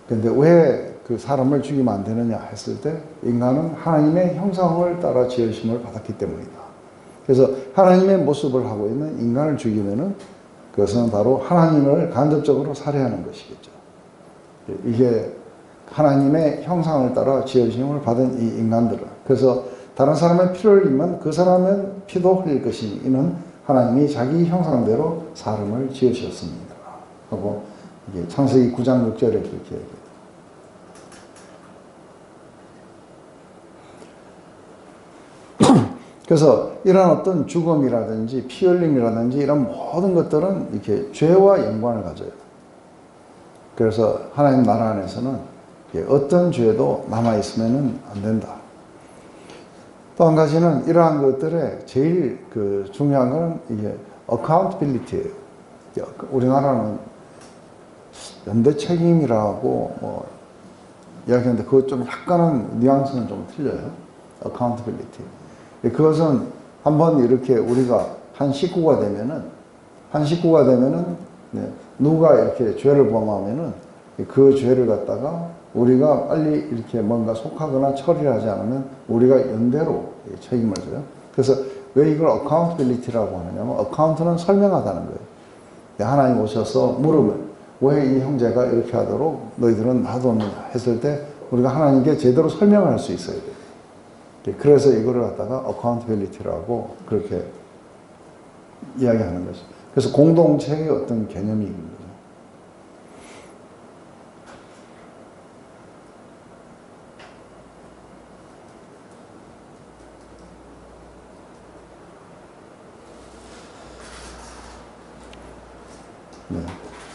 근데 왜 그 사람을 죽이면 안 되느냐 했을 때 인간은 하나님의 형상을 따라 지으심을 받았기 때문이다. 그래서 하나님의 모습을 하고 있는 인간을 죽이면은 그것은 바로 하나님을 간접적으로 살해하는 것이겠죠. 이게 하나님의 형상을 따라 지으심을 받은 이 인간들은 그래서 다른 사람의 피를 흘리면 그 사람의 피도 흘릴 것이니 이는 하나님이 자기 형상대로 사람을 지으셨습니다. 하고 이게 창세기 9장 6절에 그렇게 얘기해요. 그래서 이런 어떤 죽음이라든지 피 흘림이라든지 이런 모든 것들은 이렇게 죄와 연관을 가져요. 그래서 하나님 나라 안에서는 어떤 죄도 남아있으면 안 된다. 또 한 가지는 이러한 것들의 제일 중요한 것은 이게 accountability예요. 우리나라는 연대 책임이라고 이야기하는데 그것 좀 약간은 뉘앙스는 좀 틀려요. accountability. 그것은 한번 이렇게 우리가 한 식구가 되면은 누가 이렇게 죄를 범하면은 그 죄를 갖다가 우리가 빨리 이렇게 뭔가 속하거나 처리를 하지 않으면 우리가 연대로 책임을 져요. 그래서 왜 이걸 accountability라고 하느냐면 account는 설명하다는 거예요. 하나님 오셔서 물으면 왜 이 형제가 이렇게 하도록 너희들은 놔뒀느냐 했을 때 우리가 하나님께 제대로 설명을 할 수 있어야 돼요. 그래서 이거를 갖다가 accountability라고 그렇게 이야기하는 거죠. 그래서 공동체의 어떤 개념이 있는 거죠.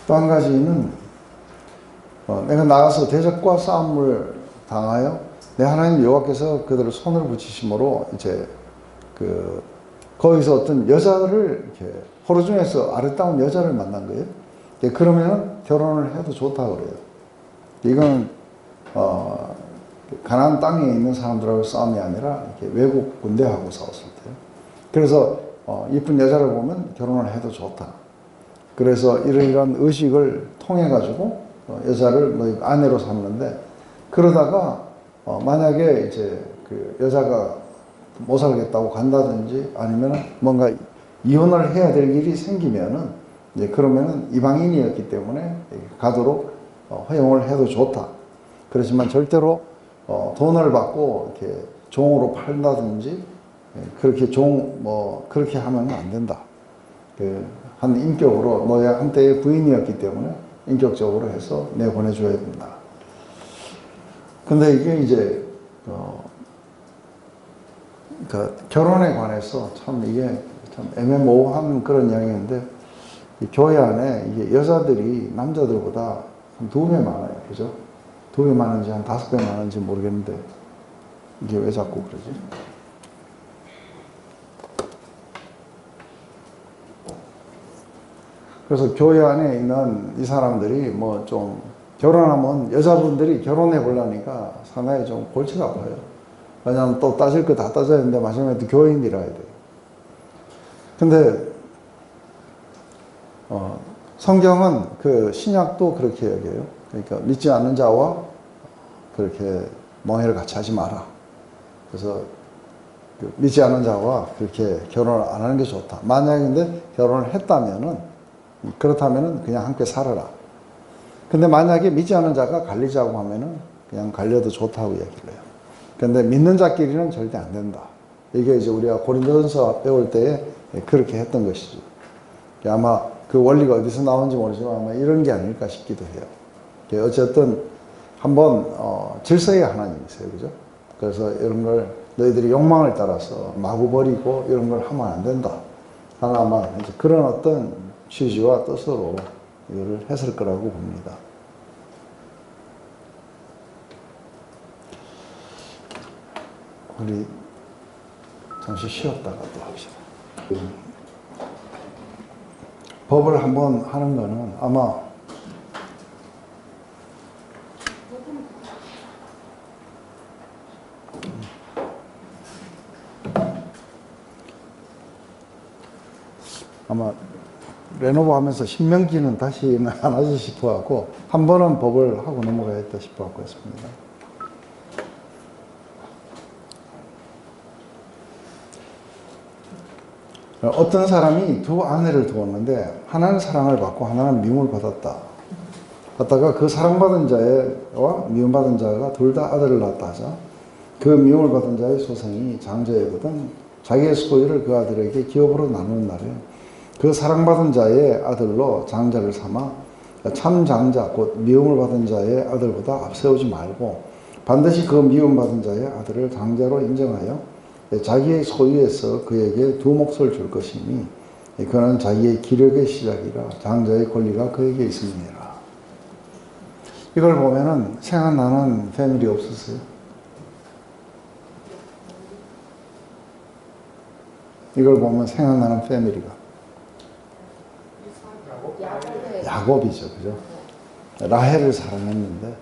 또 한 가지는 내가 나가서 대적과 싸움을 당하여 내 하나님 여호와께서 그들을 손을 붙이심으로 이제 거기서 어떤 여자를 이렇게 포로 중에서 아름다운 여자를 만난 거예요. 그러면 결혼을 해도 좋다 그래요. 이건 가나안 땅에 있는 사람들하고 싸움이 아니라 이렇게 외국 군대하고 싸웠을 때요. 그래서 이쁜 여자를 보면 결혼을 해도 좋다. 그래서 이러이러한 의식을 통해 가지고 여자를 너희 아내로 삼는데, 그러다가 만약에 이제 그 여자가 못 살겠다고 간다든지 아니면 뭔가 이혼을 해야 될 일이 생기면은 이제 그러면은 이방인이었기 때문에 가도록 허용을 해도 좋다. 그렇지만 절대로 돈을 받고 이렇게 종으로 판다든지 그렇게 그렇게 하면 안 된다. 한 인격으로 너의 한때의 부인이었기 때문에 인격적으로 해서 내보내줘야 된다. 근데 이게 이제 그러니까 결혼에 관해서 참 이게 참 애매모호한 그런 이야기인데, 이 교회 안에 이게 여자들이 남자들보다 한 2배 많아요. 그죠? 2배 많은지 한 5배 많은지 모르겠는데, 이게 왜 자꾸 그러지? 그래서 교회 안에 있는 이 사람들이 뭐 좀 결혼하면 여자분들이 결혼해 보려니까 상당히 좀 골치가 아파요. 왜냐하면 또 따질 거 다 따져야 되는데 마지막에 또 교인이라 해야 돼요. 근데 성경은 그 신약도 그렇게 얘기해요. 그러니까 믿지 않는 자와 그렇게 멍해를 같이 하지 마라. 그래서 믿지 않는 자와 그렇게 결혼을 안 하는 게 좋다. 만약에 근데 결혼을 했다면은, 그렇다면은 그냥 함께 살아라. 근데 만약에 믿지 않는 자가 갈리자고 하면은 그냥 갈려도 좋다고 얘기를 해요. 근데 믿는 자끼리는 절대 안 된다. 이게 이제 우리가 고린도전서 배울 때에 그렇게 했던 것이죠. 아마 그 원리가 어디서 나온지 모르지만 아마 이런 게 아닐까 싶기도 해요. 어쨌든 한번 질서의 하나님이세요. 그죠? 그래서 이런 걸 너희들이 욕망을 따라서 마구 버리고 이런 걸 하면 안 된다. 아마 이제 그런 어떤 취지와 뜻으로 이거를 했을 거라고 봅니다. 우리 잠시 쉬었다가 또 합시다. 법을 한번 하는 거는 아마 레노버 하면서 신명기는 다시 안 하지 싶어갖고 한 번은 법을 하고 넘어가야겠다 싶어갖고 했습니다. 어떤 사람이 2 아내를 두었는데 하나는 사랑을 받고 하나는 미움을 받았다. 받다가 그 사랑받은 자와 미움받은 자가 둘 다 아들을 낳았다 하자. 그 미움을 받은 자의 소생이 장자이거든 자기의 소유를 그 아들에게 기업으로 나누는 날에 그 사랑받은 자의 아들로 장자를 삼아 참 장자 곧 미움을 받은 자의 아들보다 앞세우지 말고 반드시 그 미움받은 자의 아들을 장자로 인정하여 자기의 소유에서 그에게 2 몫을 줄 것이니 그는 자기의 기력의 시작이라 장자의 권리가 그에게 있음이니라. 이걸 보면은 생각나는 패밀리 없으세요? 이걸 보면 생각나는 패밀리가 야곱이죠. 그죠? 라헬을 사랑했는데,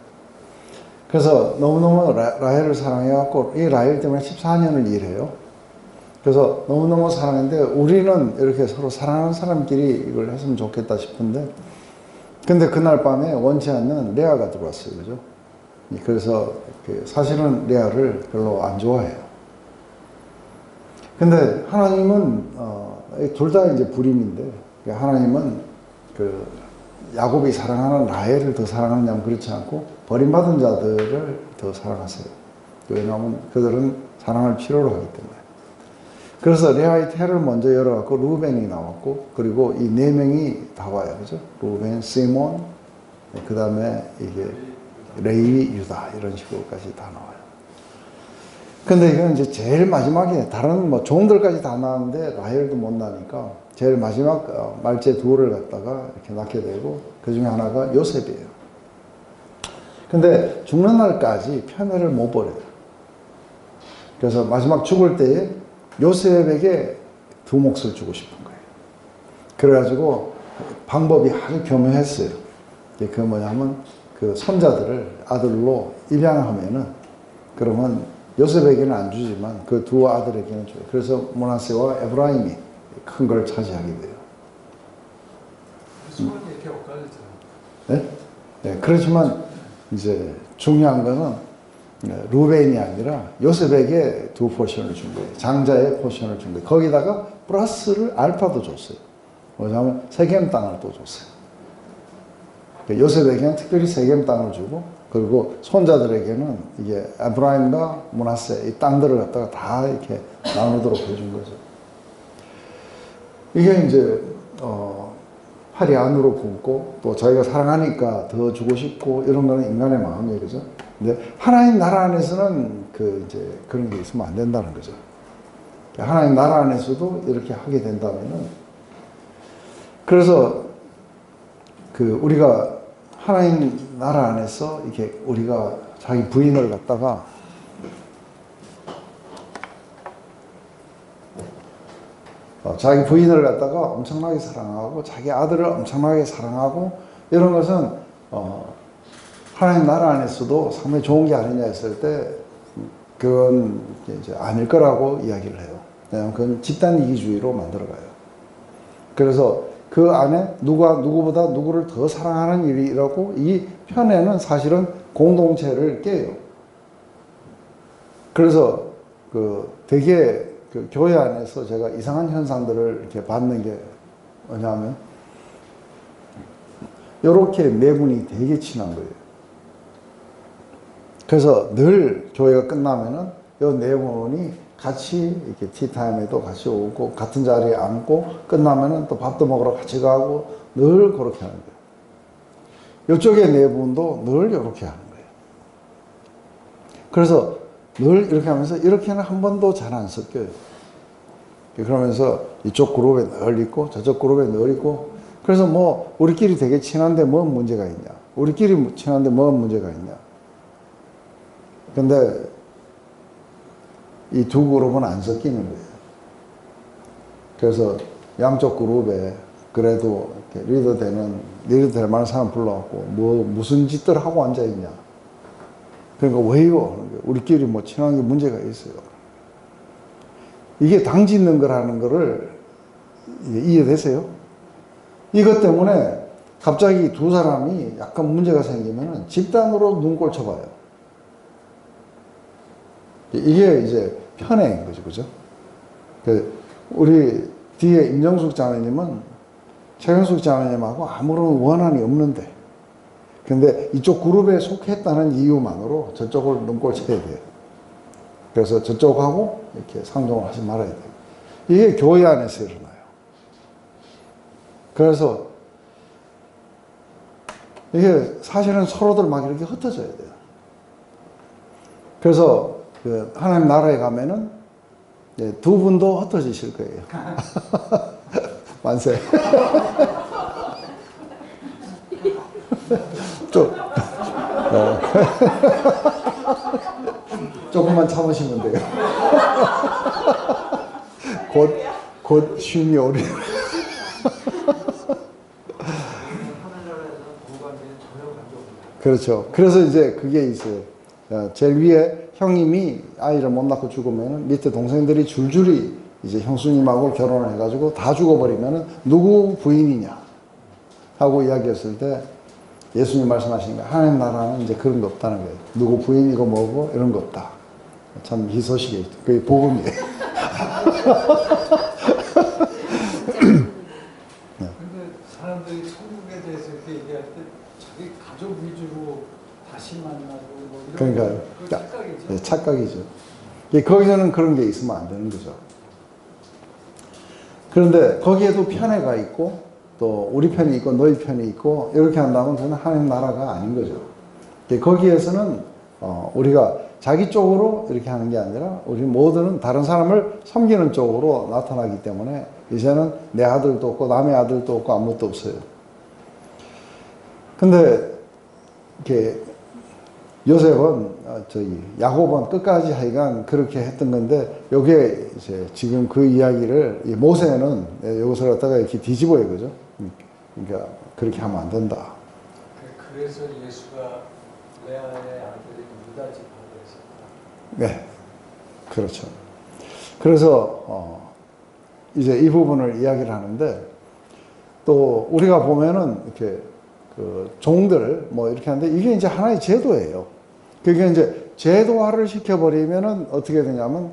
그래서 너무너무 라헬을 사랑해갖고 이 라헬 때문에 14년을 일해요. 그래서 너무너무 사랑했는데 우리는 이렇게 서로 사랑하는 사람끼리 이걸 했으면 좋겠다 싶은데, 근데 그날 밤에 원치 않는 레아가 들어왔어요. 그죠? 그래서 사실은 레아를 별로 안 좋아해요. 근데 하나님은 둘 다 이제 불임인데, 하나님은 야곱이 사랑하는 라헬을 더 사랑하냐면 그렇지 않고 버림받은 자들을 더 사랑하세요. 왜냐하면 그들은 사랑을 필요로 하기 때문에. 그래서 레아의 태를 먼저 열어갖고 루벤이 나왔고, 그리고 이 4명이 다 와요. 그죠? 루벤, 시몬, 그 다음에 이게 레위, 유다 이런 식으로까지 다 나와요. 근데 이건 이제 제일 마지막에 다른 뭐 종들까지 다 나왔는데 라헬도 못 나니까 제일 마지막 말째 둘을 갖다가 이렇게 낳게 되고 그 중에 하나가 요셉이에요. 근데 죽는 날까지 편애를 못 버려요. 그래서 마지막 죽을 때에 요셉에게 두 몫을 주고 싶은 거예요. 그래가지고 방법이 아주 교묘했어요. 그 뭐냐면 그 손자들을 아들로 입양하면은 그러면 요셉에게는 안 주지만 그 두 아들에게는 줘요. 그래서 므낫세와 에브라임이 큰 걸 차지하게 돼요. 수학이 이렇게 엇갈리잖아요. 네? 네, 그렇지만 이제 중요한 거는 루벤이 아니라 요셉에게 두 포션을 준 거예요. 장자의 포션을 준 거예요. 거기다가 플러스를 알파도 줬어요. 뭐냐면 세겜 땅을 또 줬어요. 요셉에게는 특별히 세겜 땅을 주고 그리고 손자들에게는 이게 에브라임과 므낫세 이 땅들을 갖다가 다 이렇게 나누도록 해준 거죠. 이게 이제 팔이 안으로 굶고 또 자기가 사랑하니까 더 주고 싶고 이런 거는 인간의 마음이에요, 그죠? 근데 하나님 나라 안에서는 이제 그런 게 있으면 안 된다는 거죠. 하나님 나라 안에서도 이렇게 하게 된다면은 그래서 우리가 하나님 나라 안에서 이렇게 우리가 자기 부인을 갖다가 자기 부인을 갖다가 엄청나게 사랑하고 자기 아들을 엄청나게 사랑하고 이런 것은 하나님 나라 안에서도 상당히 좋은 게 아니냐 했을 때 그건 이제 아닐 거라고 이야기를 해요. 왜냐하면 그건 집단 이기주의로 만들어가요. 그래서 그 안에 누가 누구보다 누구를 더 사랑하는 일이라고 이 편에는 사실은 공동체를 깨요. 그래서 되게 교회 안에서 제가 이상한 현상들을 이렇게 받는 게 뭐냐면 이렇게 네 분이 되게 친한 거예요. 그래서 늘 교회가 끝나면은 이 네 분이 같이 이렇게 티타임에도 같이 오고 같은 자리에 앉고 끝나면은 또 밥도 먹으러 같이 가고 늘 그렇게 하는 거예요. 이쪽에 네 분도 늘 이렇게 하는 거예요. 그래서 늘 이렇게 하면서 이렇게는 한 번도 잘 안 섞여요. 그러면서 이쪽 그룹에 늘 있고 저쪽 그룹에 늘 있고 그래서 뭐 우리끼리 되게 친한데 뭔 문제가 있냐. 우리끼리 친한데 뭔 문제가 있냐. 근데 이 두 그룹은 안 섞이는 거예요. 그래서 양쪽 그룹에 그래도 리더 될 만한 사람 불러갖고 무슨 짓들 하고 앉아있냐. 그러니까 왜요? 우리끼리 뭐 친한 게 문제가 있어요. 이게 당 짓는 거라는 거를 이해되세요? 이것 때문에 갑자기 두 사람이 약간 문제가 생기면 집단으로 눈꼴 쳐봐요. 이게 이제 편애인 거죠, 그죠? 우리 뒤에 임정숙 자매님은 최현숙 자매님하고 아무런 원한이 없는데, 근데 이쪽 그룹에 속했다는 이유만으로 저쪽을 눈꼴 쳐야 돼요. 그래서 저쪽하고 이렇게 상종을 하지 말아야 돼요. 이게 교회 안에서 일어나요. 그래서 이게 사실은 서로들 막 이렇게 흩어져야 돼요. 그래서 하나님 나라에 가면은 두 분도 흩어지실 거예요. 만세. 조금만 참으시면 돼요. 곧 쉼이 오리. 그렇죠. 그래서 이제 그게 있어요. 제일 위에 형님이 아이를 못 낳고 죽으면 밑에 동생들이 줄줄이 이제 형수님하고 결혼을 해가지고 다 죽어버리면 누구 부인이냐 하고 이야기했을 때 예수님 말씀하시니까 하나님 나라는 이제 그런 거 없다는 거예요. 누구 부인이고 뭐고 이런 거 없다. 참 희소식이에요. 그게 복음이에요. 근데 사람들이 천국에 대해서 이렇게 얘기할 때 자기 가족 위주로 다시 만나고 뭐 이런 그러니까 착각이죠. 네, 착각이죠. 거기서는 그런 게 있으면 안 되는 거죠. 그런데 거기에도 편애가 있고 또 우리 편이 있고 너희 편이 있고 이렇게 한다면 그건 하나님 나라가 아닌 거죠. 거기에서는 우리가 자기 쪽으로 이렇게 하는 게 아니라 우리 모두는 다른 사람을 섬기는 쪽으로 나타나기 때문에 이제는 내 아들도 없고 남의 아들도 없고 아무것도 없어요. 근데 이렇게 요셉은 야곱은 끝까지 하여간 그렇게 했던 건데 요게 이제 지금 그 이야기를 이 모세는 이것을 갖다가 이렇게 뒤집어요, 그죠? 그러니까 그렇게 하면 안 된다. 그래서 예수가 레아의 아들이 유다 지파로 했었다. 네, 그렇죠. 그래서 이제 이 부분을 이야기를 하는데 또 우리가 보면은 이렇게 그 종들 뭐 이렇게 하는데 이게 이제 하나의 제도예요. 그게 이제 제도화를 시켜버리면은 어떻게 되냐면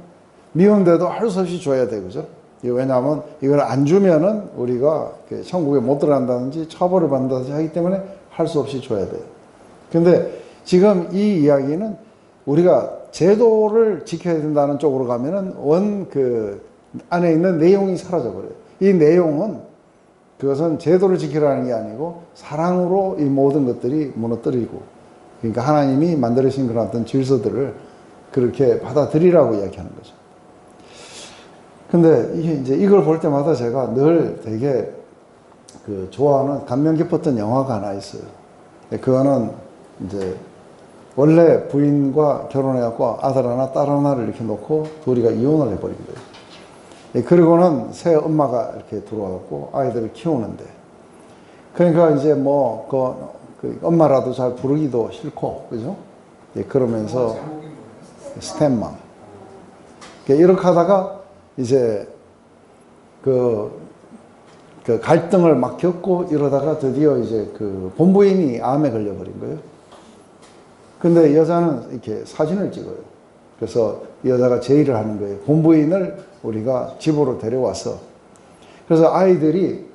미운데도 할 수 없이 줘야 돼, 그죠? 왜냐하면 이걸 안 주면은 우리가 천국에 못 들어간다든지 처벌을 받는다든지 하기 때문에 할 수 없이 줘야 돼요. 근데 지금 이 이야기는 우리가 제도를 지켜야 된다는 쪽으로 가면은 그 안에 있는 내용이 사라져 버려요. 이 내용은 그것은 제도를 지키라는 게 아니고 사랑으로 이 모든 것들이 무너뜨리고, 그러니까 하나님이 만들으신 그런 어떤 질서들을 그렇게 받아들이라고 이야기하는 거죠. 근데 이게 이제 이걸 볼 때마다 제가 늘 되게 그 좋아하는 감명 깊었던 영화가 하나 있어요. 그거는 이제 원래 부인과 결혼해갖고 아들 하나 딸 하나를 이렇게 놓고 둘이가 이혼을 해버린 거예요. 그리고는 새 엄마가 이렇게 들어와갖고 아이들을 키우는데, 그러니까 이제 뭐 그 엄마라도 잘 부르기도 싫고, 그죠? 그러면서 스텝맘 이렇게 하다가 이제 그 갈등을 막 겪고 이러다가 드디어 이제 그 본부인이 암에 걸려버린 거예요. 근데 여자는 이렇게 사진을 찍어요. 그래서 이 여자가 제의를 하는 거예요. 본부인을 우리가 집으로 데려와서. 그래서 아이들이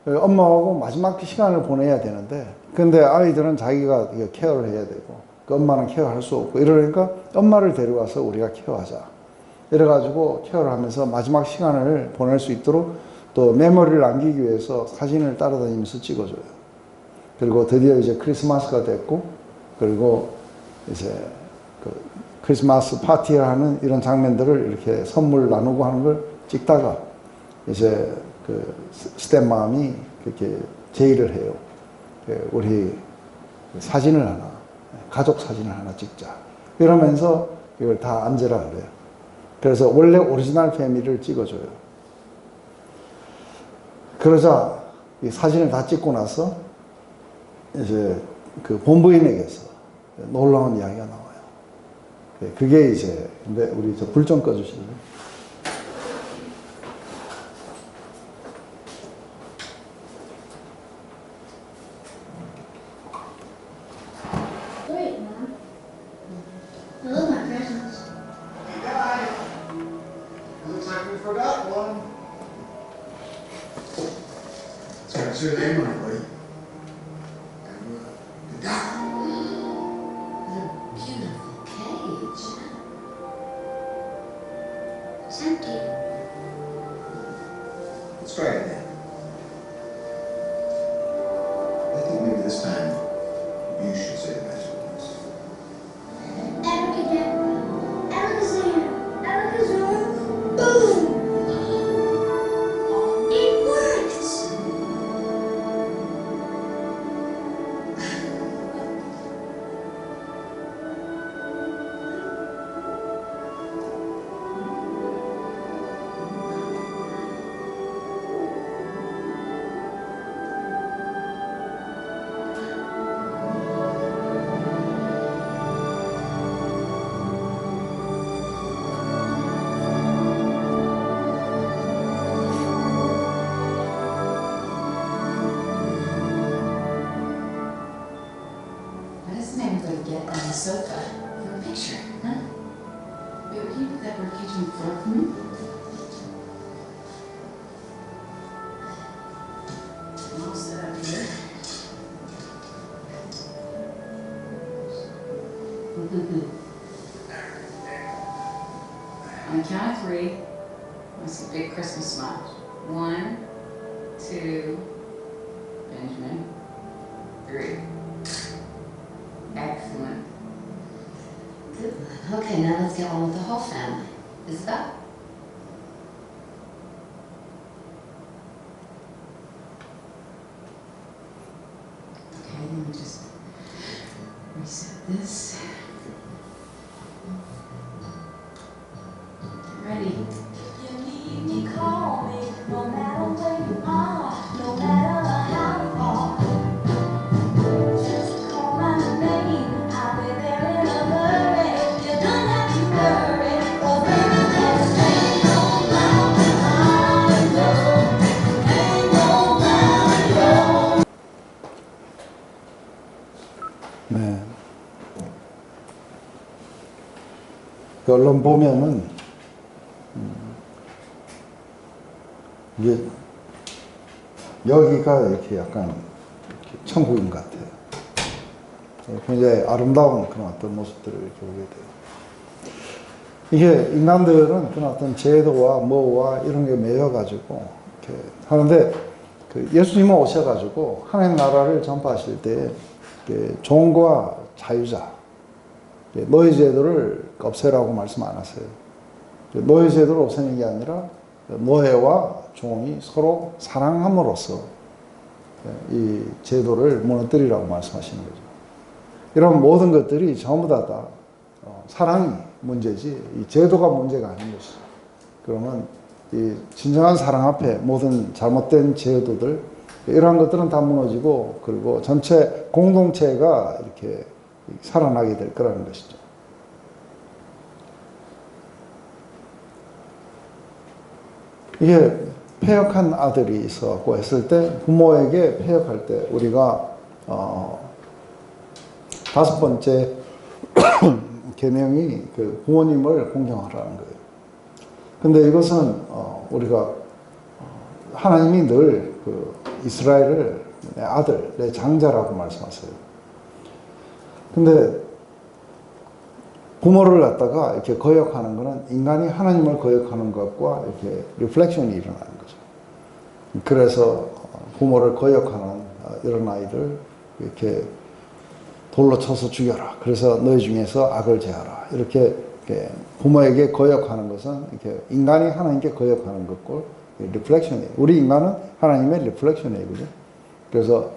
엄마하고 마지막 시간을 보내야 되는데, 근데 아이들은 자기가 케어를 해야 되고, 그 엄마는 케어할 수 없고, 이러니까 엄마를 데려와서 우리가 케어하자. 이래가지고 케어를 하면서 마지막 시간을 보낼 수 있도록 또 메모리를 남기기 위해서 사진을 따라다니면서 찍어줘요. 그리고 드디어 이제 크리스마스가 됐고, 그리고 이제 그 크리스마스 파티를 하는 이런 장면들을 이렇게 선물 나누고 하는 걸 찍다가 이제 그 스텝맘이 그렇게 제의를 해요. 우리 사진을 하나, 가족 사진을 하나 찍자. 이러면서 이걸 다 앉으라 그래요. 그래서 원래 오리지널 패밀리를 찍어줘요. 그러자 이 사진을 다 찍고 나서 이제 그 본부인에게서 놀라운 이야기가 나와요. 그게 이제, 근데 우리 저 불 좀 꺼주실래요? Wait, Mom. I love my presents. You got it. Looks like we forgot one. It's got your name on it, buddy. The Beautiful cage. It's empty. Let's try it again. I think maybe this time you should say the magic words. Abracadabra. Alakazam. Alakazam. Boom! It worked! What is the man going to get on the sofa for a picture, huh? Wait, would you put that birdcage on the floor for me? And I'll sit up here. On the count of three, I see big Christmas smiles. 1, 2, Benjamin, 3. Excellent. Good one. Okay, now let's get on with the whole family. Isabel? Okay, let me just reset this. Ready? You need me, call me, no matter where you are, no matter how far. Just call my name, I'll be there in a hurry. You don't have to worry, oh baby, there's ain't no mountain high enough, ain't no mountain low. 네. 그 언론 보면은 이게 여기가 이렇게 약간 이렇게 천국인 것 같아요. 굉장히 아름다운 그런 어떤 모습들을 이렇게 보게 돼요. 이게 인간들은 그런 어떤 제도와 뭐와 이런 게 매여가지고 이렇게 하는데 그 예수님은 오셔가지고 하나님 나라를 전파하실 때 종과 자유자, 노예 제도를 없애라고 말씀 안 하세요. 노예 제도를 없애는 게 아니라 노예와 종이 서로 사랑함으로써 이 제도를 무너뜨리라고 말씀하시는 거죠. 이런 모든 것들이 전부 다 사랑이 문제지 이 제도가 문제가 아닌 것이죠. 그러면 이 진정한 사랑 앞에 모든 잘못된 제도들 이러한 것들은 다 무너지고 그리고 전체 공동체가 이렇게 살아나게 될 거라는 것이죠. 이게 폐역한 아들이 있어갖고 했을 때 부모에게 폐역할 때 우리가 다섯 번째 계명이 그 부모님을 공경하라는 거예요. 근데 이것은 우리가 하나님이 늘 그 이스라엘을 내 아들, 내 장자라고 말씀하세요. 근데 부모를 갖다가 이렇게 거역하는 것은 인간이 하나님을 거역하는 것과 이렇게 리플렉션이 일어나는 거죠. 그래서 부모를 거역하는 이런 아이들 이렇게 돌로 쳐서 죽여라. 그래서 너희 중에서 악을 제하라. 이렇게 부모에게 거역하는 것은 이렇게 인간이 하나님께 거역하는 것과 리플렉션이에요. 우리 인간은 하나님의 리플렉션이에요. 그죠? 그래서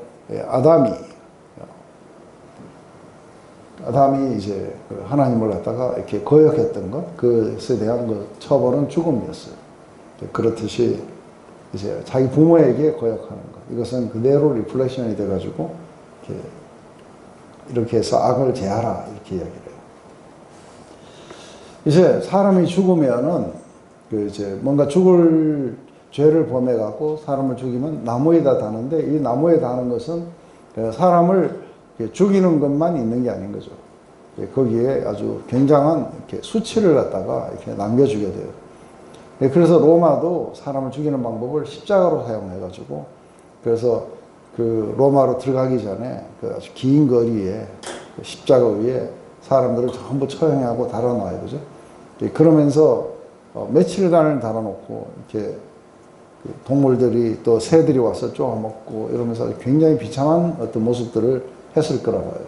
아담이 이제 하나님을 갖다가 이렇게 거역했던 것, 그것에 대한 그 처벌은 죽음이었어요. 그렇듯이 이제 자기 부모에게 거역하는 것, 이것은 그대로 리플렉션이 돼가지고 이렇게 해서 악을 제하라 이렇게 이야기를 해요. 이제 사람이 죽으면은 그 이제 뭔가 죽을 죄를 범해갖고 사람을 죽이면 나무에다 다는데 이 나무에 다는 것은 사람을 죽이는 것만 있는 게 아닌 거죠. 거기에 아주 굉장한 이렇게 수치를 갖다가 이렇게 남겨주게 돼요. 그래서 로마도 사람을 죽이는 방법을 십자가로 사용해가지고 그래서 그 로마로 들어가기 전에 그 아주 긴 거리에 그 십자가 위에 사람들을 전부 처형하고 달아놔요. 그죠? 그러면서 며칠간을 달아놓고 이렇게 동물들이 또 새들이 와서 쪼아먹고 이러면서 굉장히 비참한 어떤 모습들을 했을 거라고 해요.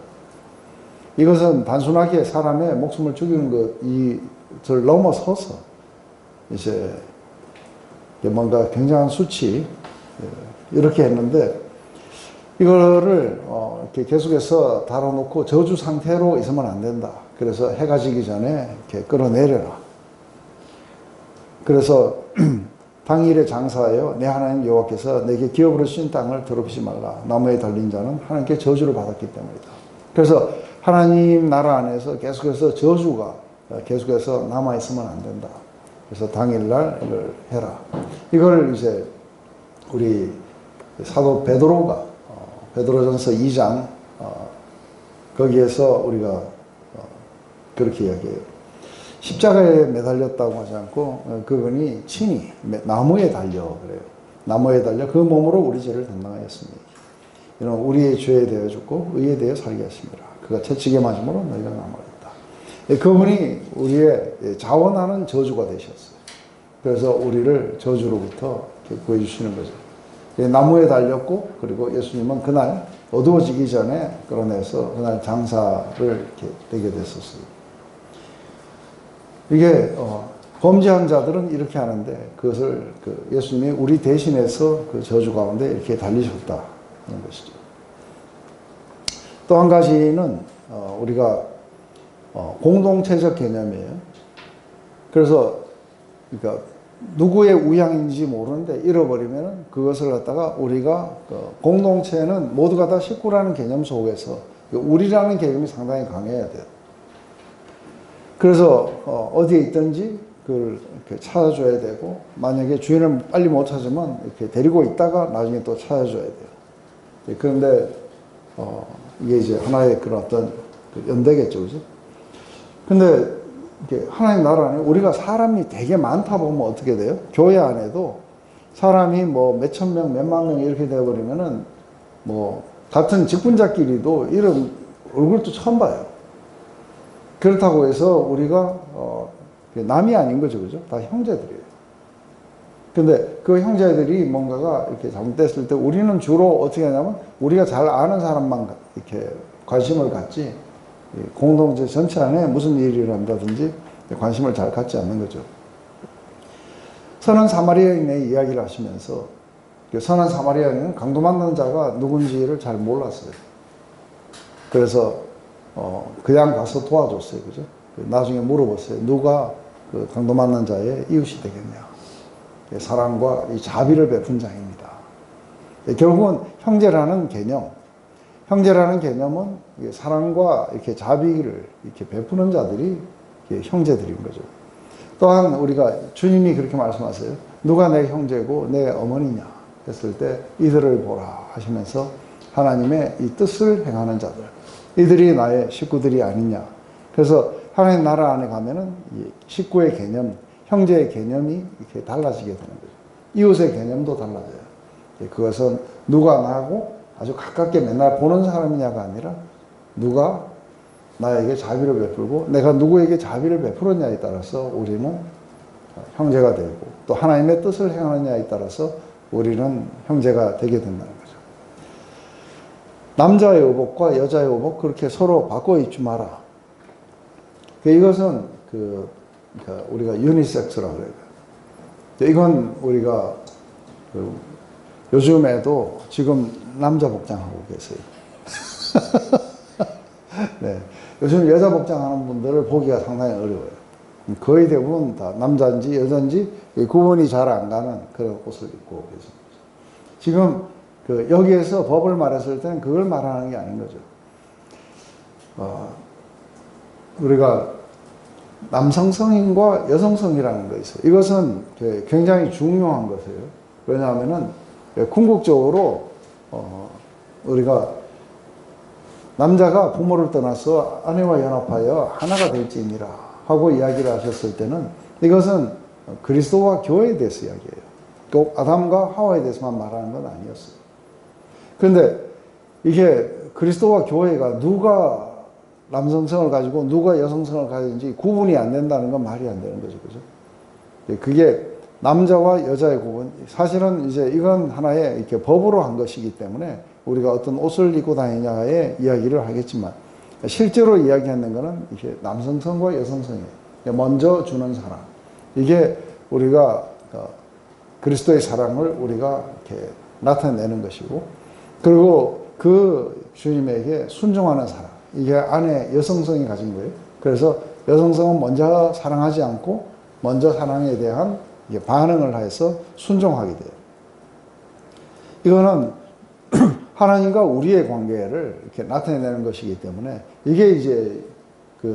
이것은 단순하게 사람의 목숨을 죽이는 것을 넘어서서 이제 뭔가 굉장한 수치 이렇게 했는데 이거를 이렇게 계속해서 달아놓고 저주 상태로 있으면 안 된다. 그래서 해가 지기 전에 이렇게 끌어내려라. 그래서 당일에 장사하여 내 하나님 여호와께서 내게 기업으로 주신 땅을 더럽히지 말라. 나무에 달린 자는 하나님께 저주를 받았기 때문이다. 그래서 하나님 나라 안에서 계속해서 저주가 계속해서 남아있으면 안 된다. 그래서 당일날 이걸 해라. 이걸 이제 우리 사도 베드로가 베드로전서 2장 거기에서 우리가 그렇게 이야기해요. 십자가에 매달렸다고 하지 않고 그분이 친히 나무에 달려 그래요. 나무에 달려 그 몸으로 우리 죄를 담당하였습니다. 이런 우리의 죄에 대해 죽고 의에 대해 살게 하십니다. 그가 채찍에 맞음으로 너희가 남아있다. 그분이 우리의 자원하는 저주가 되셨어요. 그래서 우리를 저주로부터 구해주시는 거죠. 나무에 달렸고 그리고 예수님은 그날 어두워지기 전에 끌어내서 그날 장사를 이렇게 되게 됐었어요. 이게 범죄한 자들은 이렇게 하는데 그것을 그 예수님이 우리 대신해서 그 저주 가운데 이렇게 달리셨다 하는 것이죠. 또 한 가지는 우리가 공동체적 개념이에요. 그래서 그러니까 누구의 우양인지 모르는데 잃어버리면 그것을 갖다가 우리가 공동체는 모두가 다 식구라는 개념 속에서 우리라는 개념이 상당히 강해야 돼요. 그래서 어디에 있든지 그걸 이렇게 찾아줘야 되고, 만약에 주인을 빨리 못 찾으면 이렇게 데리고 있다가 나중에 또 찾아줘야 돼요. 그런데 이게 이제 하나의 그런 어떤 연대겠죠, 그죠? 근데 이게 하나님 나라 안에 우리가 사람이 되게 많다 보면 어떻게 돼요? 교회 안에도 사람이 뭐 몇천 명, 몇만 명 이렇게 되어버리면은 뭐 같은 직분자끼리도 이런 얼굴도 처음 봐요. 그렇다고 해서 우리가 남이 아닌 거죠, 그죠? 다 형제들이에요. 근데 그 형제들이 뭔가가 이렇게 잘못됐을 때 우리는 주로 어떻게 하냐면 우리가 잘 아는 사람만 이렇게 관심을 갖지, 공동체 전체 안에 무슨 일이 일어난다든지 관심을 잘 갖지 않는 거죠. 선한 사마리아인의 이야기를 하시면서 선한 사마리아인은 강도 만난 자가 누군지를 잘 몰랐어요. 그래서 그냥 가서 도와줬어요, 그죠? 나중에 물어봤어요. 누가 그 강도 만난 자의 이웃이 되겠냐? 사랑과 이 자비를 베푼 자입니다. 결국은 형제라는 개념, 형제라는 개념은 사랑과 이렇게 자비를 이렇게 베푸는 자들이 형제들인 거죠. 또한 우리가 주님이 그렇게 말씀하세요. 누가 내 형제고 내 어머니냐 했을 때 이들을 보라 하시면서 하나님의 이 뜻을 행하는 자들, 이들이 나의 식구들이 아니냐. 그래서 하나님 나라 안에 가면은 이 식구의 개념, 형제의 개념이 이렇게 달라지게 되는 거죠. 이웃의 개념도 달라져요. 그것은 누가 나하고 아주 가깝게 맨날 보는 사람이냐가 아니라 누가 나에게 자비를 베풀고 내가 누구에게 자비를 베풀었냐에 따라서 우리는 형제가 되고, 또 하나님의 뜻을 행하느냐에 따라서 우리는 형제가 되게 된다는 거죠. 남자의 의복과 여자의 의복 그렇게 서로 바꿔 입지 마라. 이것은 우리가 유니섹스라고 그래요. 이건 우리가 요즘에도 지금 남자 복장하고 계세요. 네. 요즘 여자 복장하는 분들을 보기가 상당히 어려워요. 거의 대부분 다 남자인지 여자인지 구분이 잘 안 가는 그런 옷을 입고 계십니다. 지금 여기에서 법을 말했을 때는 그걸 말하는 게 아닌 거죠. 우리가 남성성인과 여성성이라는 거 있어요. 이것은 굉장히 중요한 것이에요. 왜냐하면은 궁극적으로 우리가 남자가 부모를 떠나서 아내와 연합하여 하나가 될지니라 하고 이야기를 하셨을 때는 이것은 그리스도와 교회에 대해서 이야기해요. 꼭 아담과 하와에 대해서만 말하는 건 아니었어요. 그런데 이게 그리스도와 교회가 누가 남성성을 가지고 누가 여성성을 가지는지 구분이 안 된다는 건 말이 안 되는 거죠. 그죠? 그게 남자와 여자의 구분, 사실은 이제 이건 하나의 이렇게 법으로 한 것이기 때문에 우리가 어떤 옷을 입고 다니냐의 이야기를 하겠지만 실제로 이야기하는 것은 이게 남성성과 여성성이에요. 먼저 주는 사랑. 이게 우리가 그리스도의 사랑을 우리가 이렇게 나타내는 것이고, 그리고 그 주님에게 순종하는 사랑. 이게 안에 여성성이 가진 거예요. 그래서 여성성은 먼저 사랑하지 않고 먼저 사랑에 대한 반응을 해서 순종하게 돼요. 이거는 하나님과 우리의 관계를 이렇게 나타내는 것이기 때문에 이게 이제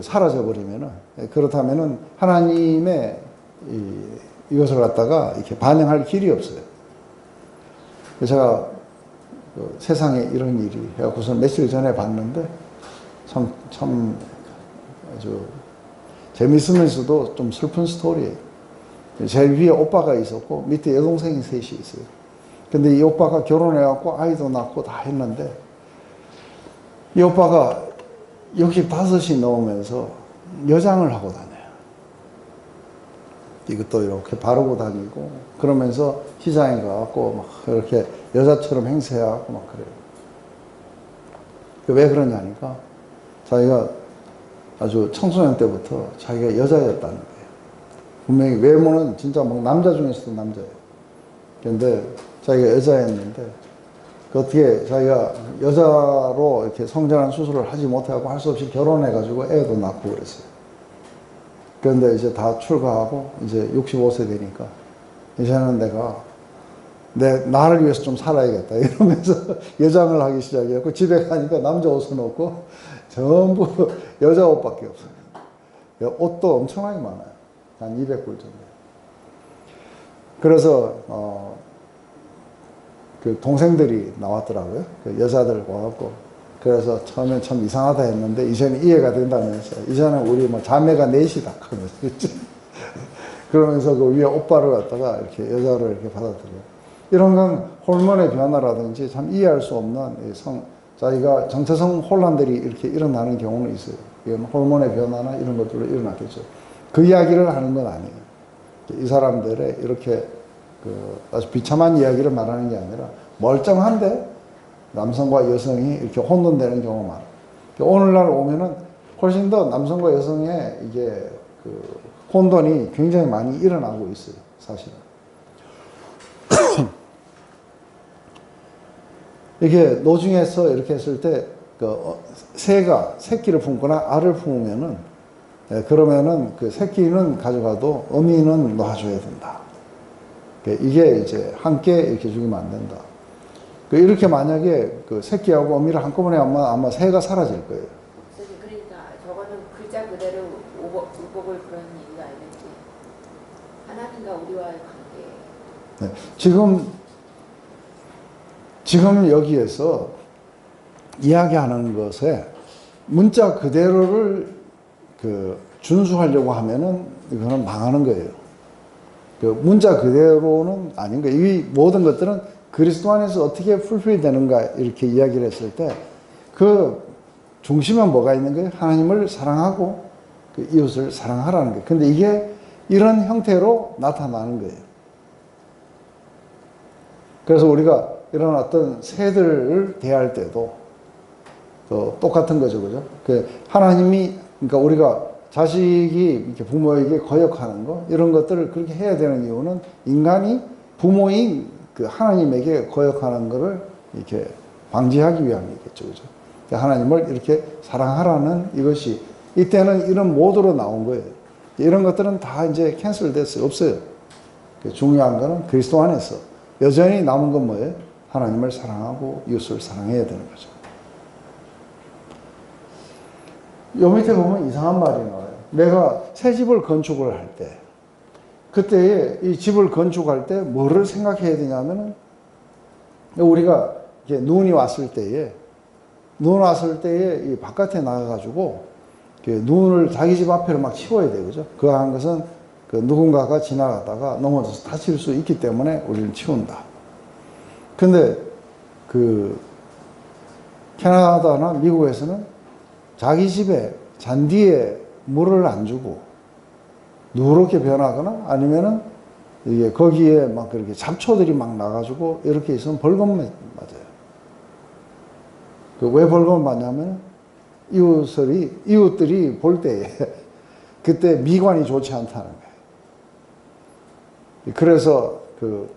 사라져 버리면은, 그렇다면은 하나님의 이것을 갖다가 이렇게 반응할 길이 없어요. 제가 세상에 이런 일이 해갖고서 며칠 전에 봤는데 참 아주 재밌으면서도 좀 슬픈 스토리예요. 제일 위에 오빠가 있었고 밑에 여동생이 셋이 있어요. 근데 이 오빠가 결혼해갖고 아이도 낳고 다 했는데 이 오빠가 65이 넘으면서 여장을 하고 다녀요. 이것도 이렇게 바르고 다니고 그러면서 시장에 가갖고 막 이렇게 여자처럼 행세하고 막 그래요. 왜 그러냐니까 자기가 아주 청소년 때부터 자기가 여자였다는 거예요. 분명히 외모는 진짜 막 남자 중에서도 남자예요. 근데 자기가 여자였는데 그 어떻게 자기가 여자로 이렇게 성전환 수술을 하지 못하고 할 수 없이 결혼해가지고 애도 낳고 그랬어요. 그런데 이제 다 출가하고 이제 65세 되니까 이제는 내가 나를 위해서 좀 살아야겠다 이러면서 여장을 하기 시작했고 집에 가니까 남자 옷은 없고 전부 여자 옷밖에 없어요. 옷도 엄청나게 많아요. 한 200불 정도. 그래서 그 동생들이 나왔더라고요. 그 여자들 와갖고 그래서 처음엔 참 이상하다 했는데 이제는 이해가 된다면서 이제는 우리 뭐 자매가 넷이다 하면서 그러면서 그 위에 오빠를 갖다가 이렇게 여자를 이렇게 받아들여요. 이런 건 호르몬의 변화라든지 참 이해할 수 없는 자기가 정체성 혼란들이 이렇게 일어나는 경우는 있어요. 이건 호르몬의 변화나 이런 것들로 일어났겠죠. 그 이야기를 하는 건 아니에요. 이 사람들의 이렇게 아주 비참한 이야기를 말하는 게 아니라 멀쩡한데 남성과 여성이 이렇게 혼돈되는 경우가 많아요. 오늘날 오면은 훨씬 더 남성과 여성의 이게 혼돈이 굉장히 많이 일어나고 있어요, 사실은. 이게 노중에서 이렇게 했을 때, 새가 새끼를 품거나 알을 품으면은, 그러면은 그 새끼는 가져가도 어미는 놔줘야 된다. 이게 이제 함께 이렇게 죽이면 안 된다. 이렇게 만약에 그 새끼하고 어미를 한꺼번에 아마 새가 사라질 거예요. 그러니까 저거는 글자 그대로 울복을 그런 얘기가 아니지. 하나님과 우리와의 관계. 네. 지금 여기에서 이야기하는 것에 문자 그대로를 준수하려고 하면은 이거는 망하는 거예요. 문자 그대로는 아닌 거예요. 이 모든 것들은 그리스도 안에서 어떻게 풀필 되는가 이렇게 이야기를 했을 때 그 중심에 뭐가 있는 거예요? 하나님을 사랑하고 그 이웃을 사랑하라는 거예요. 근데 이게 이런 형태로 나타나는 거예요. 그래서 우리가 이런 어떤 새들을 대할 때도 똑같은 거죠. 그죠? 하나님이, 그러니까 우리가 자식이 이렇게 부모에게 거역하는 거, 이런 것들을 그렇게 해야 되는 이유는 인간이 부모인 그 하나님에게 거역하는 것을 이렇게 방지하기 위함이겠죠. 그죠? 하나님을 이렇게 사랑하라는 이것이 이때는 이런 모드로 나온 거예요. 이런 것들은 다 이제 캔슬 됐어요. 없어요. 중요한 거는 그리스도 안에서 여전히 남은 건 뭐예요? 하나님을 사랑하고 이웃을 사랑해야 되는 거죠. 요 밑에 보면 이상한 말이 나와요. 내가 새 집을 건축을 할 때, 그때 이 집을 건축할 때 뭐를 생각해야 되냐면은, 우리가 이렇게 눈이 왔을 때에, 이 바깥에 나가가지고, 눈을 자기 집 앞에로 막 치워야 돼요. 그죠? 그한 것은 누군가가 지나가다가 넘어져서 다칠 수 있기 때문에 우리는 치운다. 근데 캐나다나 미국에서는 자기 집에 잔디에 물을 안 주고 누렇게 변하거나 아니면은 이게 거기에 막 그렇게 잡초들이 막 나가지고 이렇게 있으면 벌금 맞아요. 왜 벌금을 받냐면 이웃들이 볼 때에 그때 미관이 좋지 않다는 거예요. 그래서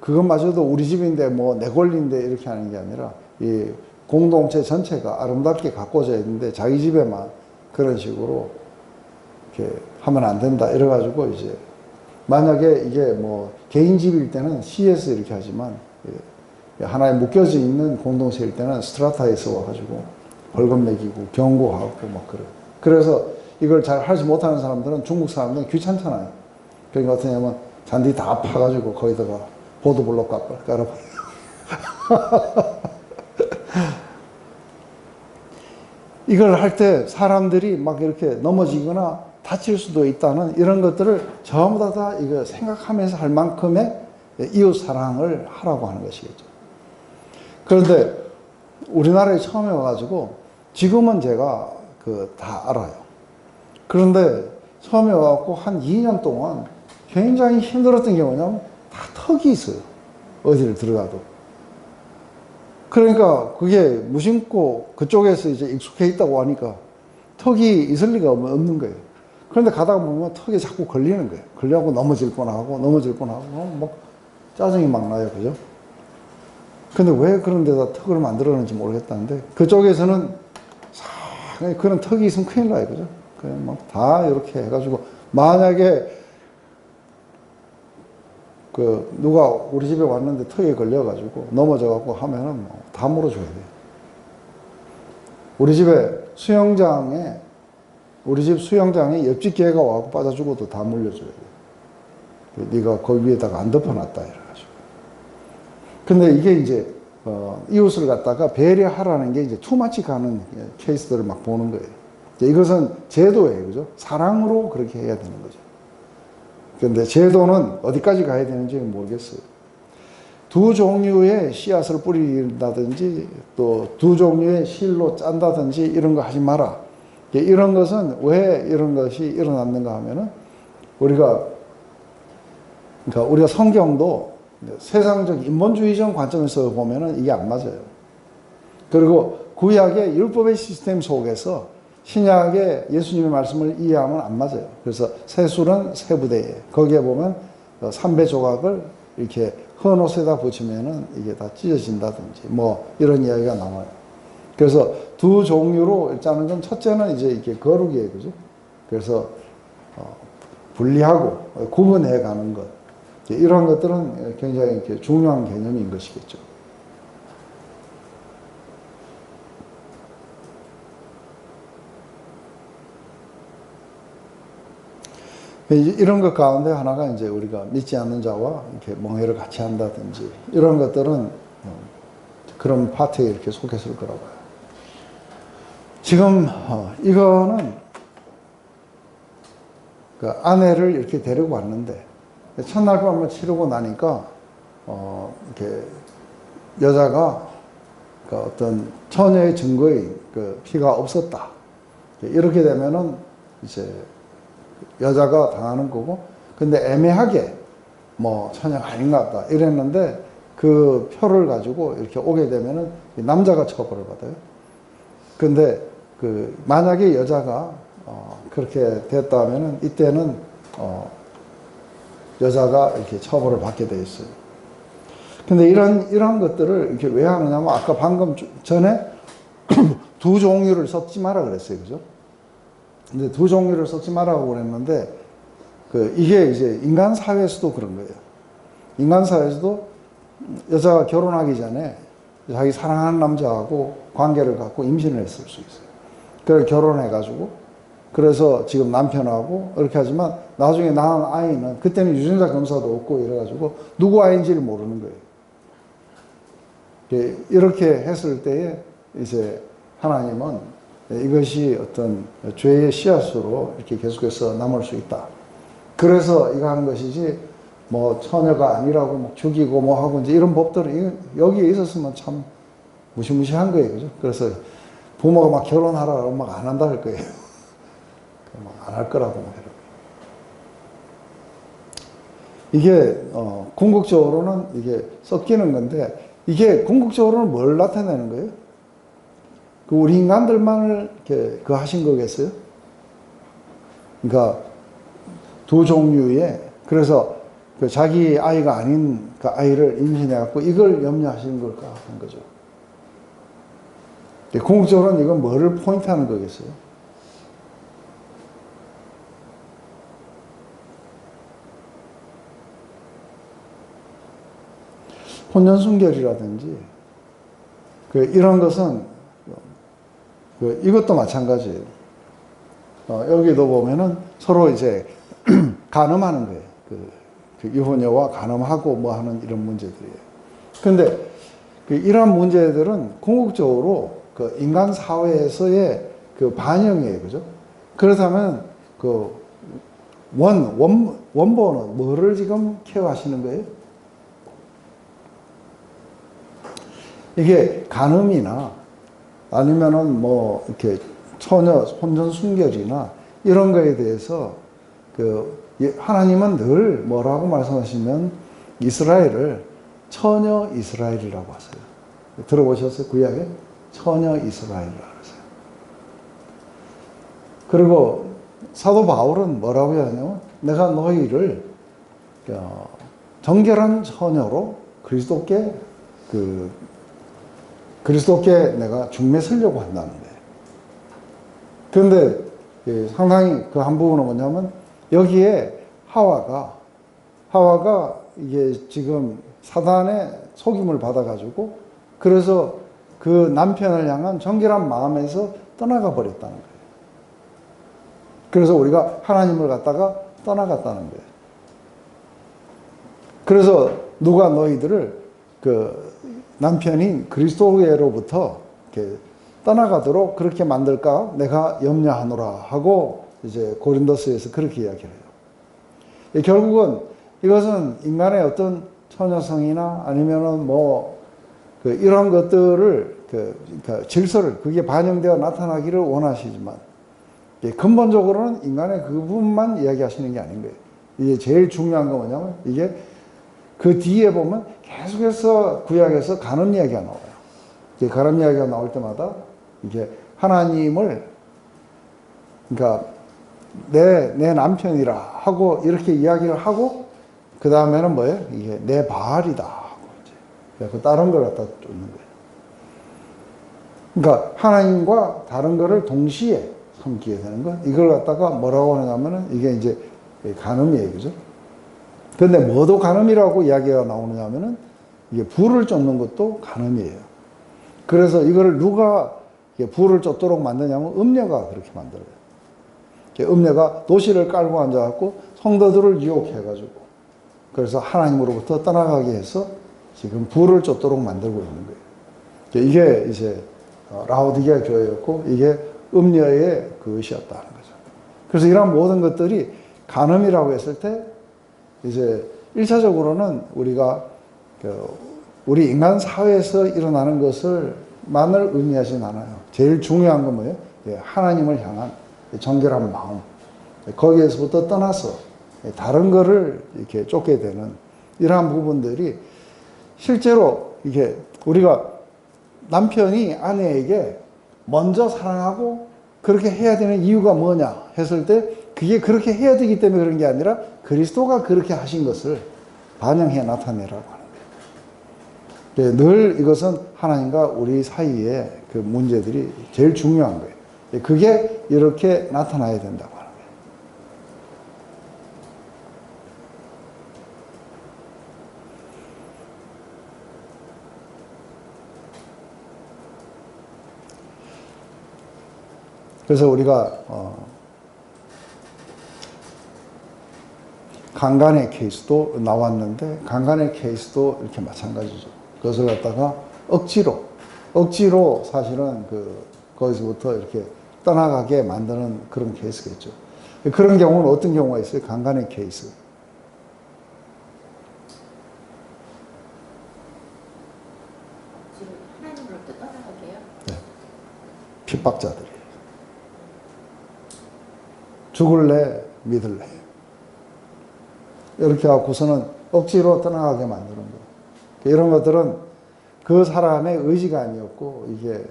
그것마저도 우리 집인데 뭐 내 권리인데 이렇게 하는 게 아니라 이 공동체 전체가 아름답게 가꿔져 있는데 자기 집에만 그런 식으로 이렇게 하면 안 된다. 이래가지고 이제 만약에 이게 뭐 개인 집일 때는 시에서 이렇게 하지만 하나에 묶여져 있는 공동체일 때는 스트라타에서 와가지고 벌금 매기고 경고하고 막 그래요. 그래서 이걸 잘 하지 못하는 사람들은 중국 사람들은 귀찮잖아요. 그러니까 어떻게 하냐면 잔디 다 파가지고 거기다가 보도블록 깔아버려요. 이걸 할 때 사람들이 막 이렇게 넘어지거나 다칠 수도 있다는 이런 것들을 전부 다 이거 생각하면서 할 만큼의 이웃 사랑을 하라고 하는 것이겠죠. 그런데 우리나라에 처음에 와가지고 지금은 제가 다 알아요. 그런데 처음에 와갖고 한 2년 동안 굉장히 힘들었던 게 뭐냐면 다 턱이 있어요. 어디를 들어가도. 그러니까 그게 무심코 그쪽에서 이제 익숙해 있다고 하니까 턱이 있을 리가 없는 거예요. 그런데 가다가 보면 턱에 자꾸 걸리는 거예요. 걸려갖고 넘어질 뻔하고 막 짜증이 막 나요. 그죠? 근데 왜 그런 데다 턱을 만들었는지 모르겠다는데 그쪽에서는 그런 턱이 있으면 큰일 나요. 그죠? 그냥 막 다 이렇게 해가지고 만약에 누가 우리 집에 왔는데 턱에 걸려가지고 넘어져갖고 하면은 다 물어줘야 돼요. 우리 집 수영장에 옆집 개가 와서 빠져 죽어도 다 물려줘야 돼요. 네가 거기 위에다가 안 덮어놨다 이래가지고. 근데 이게 이제 이웃을 갖다가 배려하라는 게 이제 투마치 가는 케이스들을 막 보는 거예요. 이것은 제도예요, 그죠? 사랑으로 그렇게 해야 되는 거죠. 그런데 제도는 어디까지 가야 되는지 모르겠어요. 두 종류의 씨앗을 뿌린다든지 또 두 종류의 실로 짠다든지 이런 거 하지 마라. 이런 것은 왜 이런 것이 일어났는가 하면은 그러니까 우리가 성경도 세상적 인본주의적 관점에서 보면은 이게 안 맞아요. 그리고 구약의 율법의 시스템 속에서 신약의 예수님의 말씀을 이해하면 안 맞아요. 그래서 세술은 세부대에 거기에 보면 3배 조각을 이렇게 헌 옷에다 붙이면은 이게 다 찢어진다든지 뭐 이런 이야기가 나와요. 그래서 두 종류로 짜는 건 첫째는 이제 이렇게 거룩이에요. 그죠? 그래서 분리하고 구분해 가는 것. 이런 것들은 굉장히 이렇게 중요한 개념인 것이겠죠. 이런 것 가운데 하나가 이제 우리가 믿지 않는 자와 이렇게 멍해를 같이 한다든지 이런 것들은 그런 파트에 이렇게 속했을 거라고 봐요. 지금 이거는 그 아내를 이렇게 데리고 왔는데 첫날 밤을 치르고 나니까 이렇게 여자가 그 어떤 처녀의 증거인 그 피가 없었다. 이렇게 되면은 이제 여자가 당하는 거고, 근데 애매하게 뭐 처녀가 아닌가 보다 이랬는데 그 표를 가지고 이렇게 오게 되면은 남자가 처벌을 받아요. 근데 그 만약에 여자가 그렇게 됐다면은 이때는 여자가 이렇게 처벌을 받게 돼 있어요. 근데 이런 것들을 이렇게 왜 하느냐면 아까 방금 전에 두 종류를 섞지 마라 그랬어요. 그죠? 근데 두 종류를 섞지 말라고 그랬는데 이게 이제 인간 사회에서도 그런 거예요. 인간 사회에서도 여자가 결혼하기 전에 자기 사랑하는 남자하고 관계를 갖고 임신을 했을 수 있어요. 그래서 결혼해가지고 그래서 지금 남편하고 이렇게 하지만 나중에 낳은 아이는 그때는 유전자 검사도 없고 이래가지고 누구 아이인지를 모르는 거예요. 이렇게 했을 때에 이제 하나님은 이것이 어떤 죄의 씨앗으로 이렇게 계속해서 남을 수 있다. 그래서 이거 하는 것이지 뭐 처녀가 아니라고 막 죽이고 뭐 하고 이제 이런 법들은 여기에 있었으면 참 무시무시한 거예요. 그죠? 그래서 부모가 막 결혼하라고 막 안 한다 할 거예요. 안 할 거라고 막 이게 궁극적으로는 이게 섞이는 건데 이게 궁극적으로는 뭘 나타내는 거예요? 그 우리 인간들만을 이렇게 그 하신 거겠어요? 그러니까 두 종류의 그래서 그 자기 아이가 아닌 그 아이를 임신해갖고 이걸 염려하시는 걸까 하는 거죠. 궁극적으로는 이건 뭐를 포인트하는 거겠어요? 혼연순결이라든지 이런 것은 이것도 마찬가지예요. 여기도 보면은 서로 이제 간음하는 거예요. 그 유부녀와 간음하고 뭐 하는 이런 문제들이에요. 근데 이러한 문제들은 궁극적으로 그 인간 사회에서의 그 반영이에요. 그죠? 그렇다면 원본은 뭐를 지금 케어하시는 거예요? 이게 간음이나 아니면은 뭐 이렇게 처녀 혼전 순결이나 이런 거에 대해서 하나님은 늘 뭐라고 말씀하시면 이스라엘을 처녀 이스라엘이라고 하세요. 들어보셨어요? 구약에 처녀 이스라엘이라고 하세요. 그리고 사도 바울은 뭐라고 하냐면 내가 너희를 정결한 처녀로 그리스도께 내가 중매서려고 한다는 거예요. 그런데 상당히 그 한 부분은 뭐냐면 여기에 하와가 이게 지금 사단의 속임을 받아가지고 그래서 그 남편을 향한 정결한 마음에서 떠나가 버렸다는 거예요. 그래서 우리가 하나님을 갖다가 떠나갔다는 거예요. 그래서 누가 너희들을 그 남편인 그리스도로부터 이렇게 떠나가도록 그렇게 만들까 내가 염려하노라 하고 이제 고린도서에서 그렇게 이야기를 해요. 결국은 이것은 인간의 어떤 처녀성이나 아니면은 이런 것들을 그러니까 질서를 그게 반영되어 나타나기를 원하시지만 근본적으로는 인간의 그 부분만 이야기하시는 게 아닌 거예요. 이게 제일 중요한 건 뭐냐면 이게 그 뒤에 보면 계속해서 구약에서 간음 이야기가 나와요. 간음 이야기가 나올 때마다 이게 하나님을 그러니까 내 남편이라 하고 이렇게 이야기를 하고 그 다음에는 뭐예요? 이게 내 바알이다 하고 이제 다른 걸 갖다 쫓는 거예요. 그러니까 하나님과 다른 거를 동시에 섬기게 되는 것. 이걸 갖다가 뭐라고 하냐면은 이게 이제 간음이에요, 그죠? 근데 뭐도 간음이라고 이야기가 나오느냐면은 이게 불을 쫓는 것도 간음이에요. 그래서 이거를 누가 불을 쫓도록 만드냐면 음녀가 그렇게 만들어요. 음녀가 도시를 깔고 앉아갖고 성도들을 유혹해가지고 그래서 하나님으로부터 떠나가게 해서 지금 불을 쫓도록 만들고 있는 거예요. 이게 이제 라오디게아 교회였고 이게 음녀의 그것이었다는 거죠. 그래서 이런 모든 것들이 간음이라고 했을 때 이제 1차적으로는 우리가 우리 인간 사회에서 일어나는 것을만을 의미하진 않아요. 제일 중요한 건 뭐예요? 하나님을 향한 정결한 마음. 거기에서부터 떠나서 다른 거를 이렇게 쫓게 되는 이러한 부분들이 실제로 이게 우리가 남편이 아내에게 먼저 사랑하고 그렇게 해야 되는 이유가 뭐냐 했을 때 그게 그렇게 해야 되기 때문에 그런 게 아니라 그리스도가 그렇게 하신 것을 반영해 나타내라고 하는 거예요. 늘 이것은 하나님과 우리 사이의 그 문제들이 제일 중요한 거예요. 그게 이렇게 나타나야 된다고 하는 거예요. 그래서 우리가 강간의 케이스도 나왔는데 강간의 케이스도 이렇게 마찬가지죠. 그것을 갖다가 억지로 사실은 거기서부터 이렇게 떠나가게 만드는 그런 케이스겠죠. 그런 경우는 어떤 경우가 있어요? 강간의 케이스. 지금 하나님으로부터 떠나가게요? 네. 핍박자들이에요. 죽을래 믿을래 이렇게 하고서는 억지로 떠나가게 만드는 거예요. 이런 것들은 그 사람의 의지가 아니었고 이게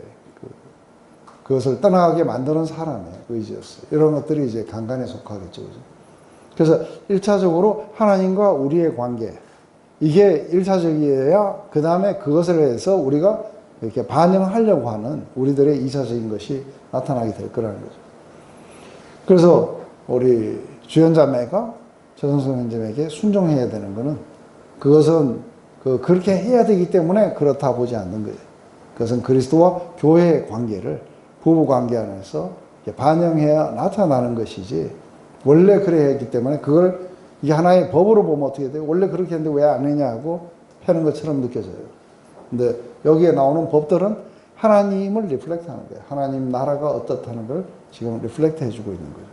그것을 떠나가게 만드는 사람의 의지였어요. 이런 것들이 이제 강간에 속하겠죠. 그래서 1차적으로 하나님과 우리의 관계 이게 1차적이어야 그 다음에 그것을 해서 우리가 이렇게 반영하려고 하는 우리들의 2차적인 것이 나타나게 될 거라는 거죠. 그래서 우리 주연자매가 최성수 형제에게 순종해야 되는 것은 그것은 그렇게 해야 되기 때문에 그렇다 보지 않는 거예요. 그것은 그리스도와 교회의 관계를 부부 관계 안에서 반영해야 나타나는 것이지 원래 그래야 했기 때문에 그걸 이게 하나의 법으로 보면 어떻게 돼요? 원래 그렇게 했는데 왜 안 했냐고 하는 것처럼 느껴져요. 근데 여기에 나오는 법들은 하나님을 리플렉트 하는 거예요. 하나님 나라가 어떻다는 걸 지금 리플렉트 해주고 있는 거죠.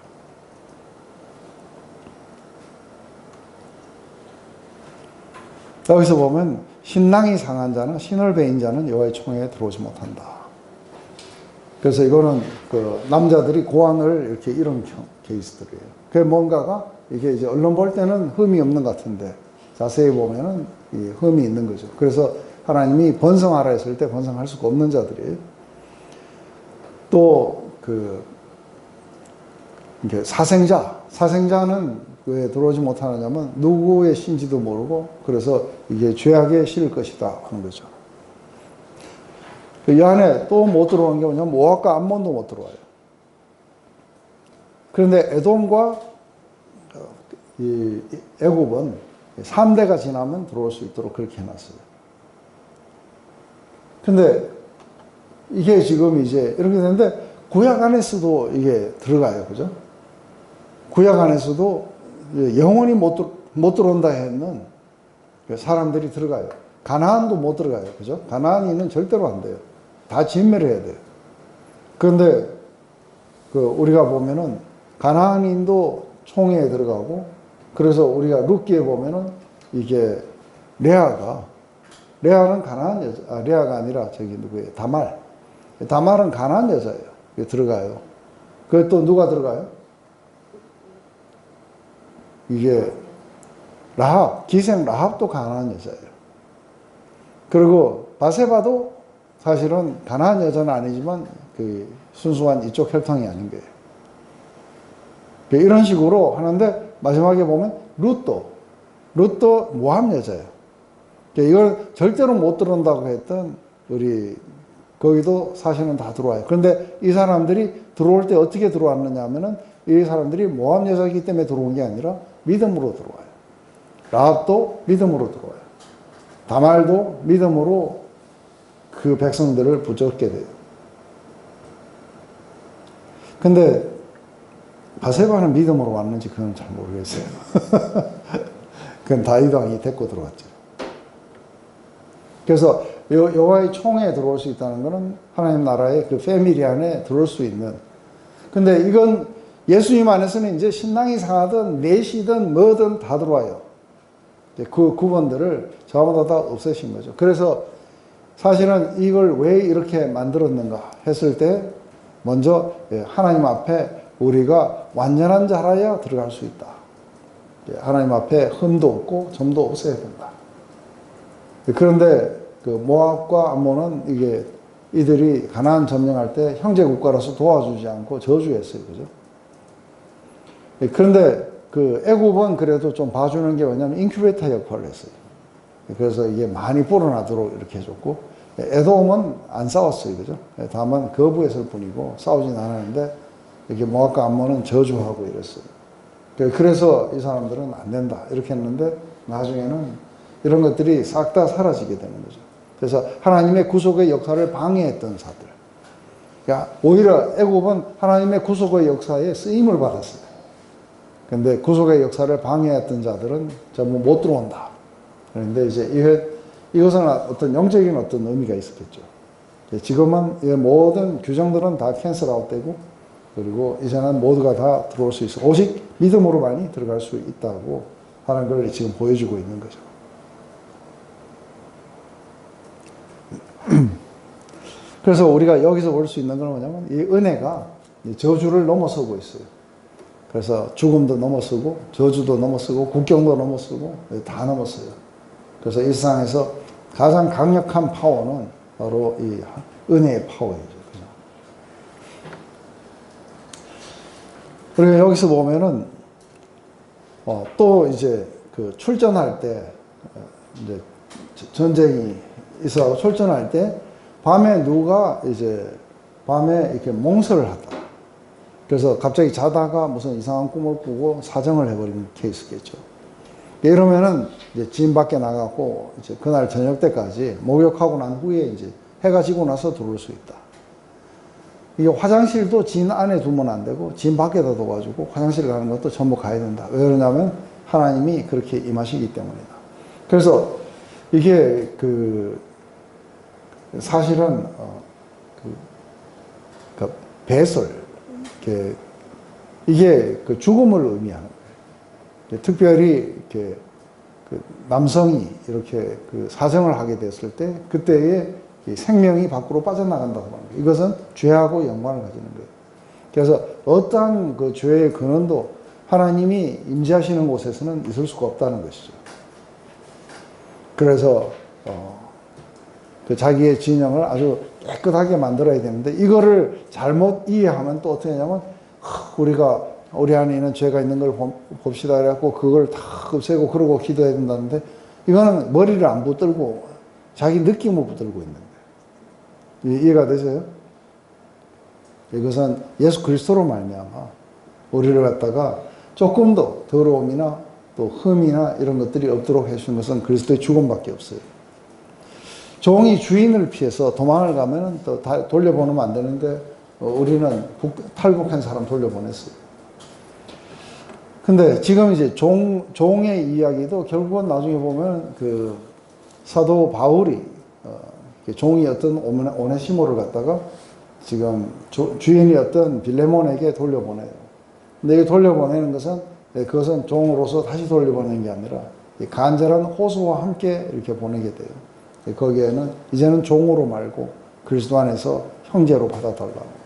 여기서 보면 신랑이 상한 자는 신을 베인 자는 여호와의 총회에 들어오지 못한다. 그래서 이거는 남자들이 고안을 이렇게 이런 케이스들이에요. 그 뭔가가 이게 이제 언론 볼 때는 흠이 없는 것 같은데 자세히 보면은 이 흠이 있는 거죠. 그래서 하나님이 번성하라 했을 때 번성할 수가 없는 자들이에요. 또 이게 사생자는 왜 들어오지 못하느냐면 누구의 신지도 모르고 그래서 이게 죄악에 실을 것이다 하는 거죠. 이 안에 또 못 들어오는 게 뭐냐면 모압과 암몬도 못 들어와요. 그런데 에돔과 이 애굽은 3대가 지나면 들어올 수 있도록 그렇게 해놨어요. 근데 이게 지금 이제 이렇게 되는데 구약 안에서도 이게 들어가요. 그죠? 구약 안에서도 영원히 못 들어온다 했는 사람들이 들어가요. 가나안도 못 들어가요. 그죠? 가나안인은 절대로 안 돼요. 다 진멸해야 돼요. 그런데 우리가 보면은 가나안인도 총회에 들어가고 그래서 우리가 룻기에 보면은 이게 레아는 가나안 여자, 레아가 아니라 저기 누구예요? 다말은 가나안 여자예요. 들어가요. 그게 또 누가 들어가요? 이게 기생 라합도 가나안 여자예요. 그리고 바세바도 사실은 가나안 여자는 아니지만 그 순수한 이쪽 혈통이 아닌 거예요. 이런 식으로 하는데 마지막에 보면 룻도 모함 여자예요. 이걸 절대로 못 들어온다고 했던 우리 거기도 사실은 다 들어와요. 그런데 이 사람들이 들어올 때 어떻게 들어왔느냐 하면은 이 사람들이 모함 여자이기 때문에 들어온 게 아니라 믿음으로 들어와요. 라합도 믿음으로 들어와요. 다말도 믿음으로 그 백성들을 붙잡게 돼요. 근데 바세바는 믿음으로 왔는지 그건 잘 모르겠어요. 그건 다윗 왕이 데리고 들어왔죠. 그래서 여호와의 총회에 들어올 수 있다는 것은 하나님 나라의 그 패밀리 안에 들어올 수 있는. 근데 이건 예수님 안에서는 이제 신랑이 상하든 넷이든 뭐든 다 들어와요. 그 구분들을 전부 다 없애신 거죠. 그래서 사실은 이걸 왜 이렇게 만들었는가 했을 때 먼저 하나님 앞에 우리가 완전한 자라야 들어갈 수 있다. 하나님 앞에 흠도 없고 점도 없어야 된다. 그런데 그 모압과 암몬은 이들이 가나안 점령할 때 형제 국가로서 도와주지 않고 저주했어요. 그죠? 그런데 그 애굽은 그래도 좀 봐주는 게 뭐냐면 인큐베이터 역할을 했어요. 그래서 이게 많이 불어나도록 이렇게 해줬고, 에돔은 안 싸웠어요. 그죠? 다만 거부했을 뿐이고 싸우진 않았는데 이렇게 모압과 암몬은 저주하고 이랬어요. 그래서 이 사람들은 안 된다 이렇게 했는데 나중에는 이런 것들이 싹 다 사라지게 되는 거죠. 그래서 하나님의 구속의 역사를 방해했던 자들. 그러니까 오히려 애굽은 하나님의 구속의 역사에 쓰임을 받았어요. 그런데 구속의 역사를 방해했던 자들은 전부 못 들어온다. 그런데 이제 이것은 어떤 영적인 어떤 의미가 있었겠죠. 지금은 모든 규정들은 다 캔슬 아웃되고 그리고 이제는 모두가 다 들어올 수 있어. 오직 믿음으로만이 들어갈 수 있다고 하는 걸 지금 보여주고 있는 거죠. 그래서 우리가 여기서 볼 수 있는 건 뭐냐면 이 은혜가 저주를 넘어서고 있어요. 그래서 죽음도 넘어서고 저주도 넘어서고 국경도 넘어서고 다 넘었어요. 그래서 이 세상에서 가장 강력한 파워는 바로 이 은혜의 파워이죠. 그리고 여기서 보면은 또 이제 그 출전할 때 이제 전쟁이 있어 출전할 때 밤에 누가 이제 밤에 이렇게 몽설을 하다. 그래서 갑자기 자다가 무슨 이상한 꿈을 꾸고 사정을 해버리는 케이스겠죠. 이러면은 이제 진 밖에 나가고 이제 그날 저녁 때까지 목욕하고 난 후에 이제 해가 지고 나서 들어올 수 있다. 이게 화장실도 진 안에 두면 안 되고 진 밖에다 둬가지고 화장실 가는 것도 전부 가야 된다. 왜 그러냐면 하나님이 그렇게 임하시기 때문이다. 그래서 이게 사실은 그 배설 이게 그 죽음을 의미하는 거예요. 특별히 이렇게 그 남성이 이렇게 그 사정을 하게 됐을 때 그때의 생명이 밖으로 빠져나간다고 하는 거예요. 이것은 죄하고 연관을 가지는 거예요. 그래서 어떠한 그 죄의 근원도 하나님이 임재하시는 곳에서는 있을 수가 없다는 것이죠. 그래서 그 자기의 진영을 아주 깨끗하게 만들어야 되는데 이거를 잘못 이해하면 또 어떻게 하냐면 우리가 우리 안에 있는 죄가 있는 걸 봅시다. 그래갖고 그걸 다 없애고 그러고 기도해야 된다는데 이거는 머리를 안 붙들고 자기 느낌을 붙들고 있는 거예요. 이해가 되세요? 이것은 예수 그리스도로 말미암아 우리를 갖다가 조금 더 더러움이나 또 흠이나 이런 것들이 없도록 해주는 것은 그리스도의 죽음밖에 없어요. 종이 주인을 피해서 도망을 가면은 또 돌려보내면 안 되는데 우리는 탈북한 사람 돌려보냈어요. 근데 지금 이제 종의 이야기도 결국은 나중에 보면 그 사도 바울이 종이 어떤 오네시모를 갖다가 지금 주인이 어떤 빌레몬에게 돌려보내요. 근데 이 돌려보내는 것은 그것은 종으로서 다시 돌려보내는 게 아니라 간절한 호소와 함께 이렇게 보내게 돼요. 거기에는 이제는 종으로 말고 그리스도 안에서 형제로 받아달라고.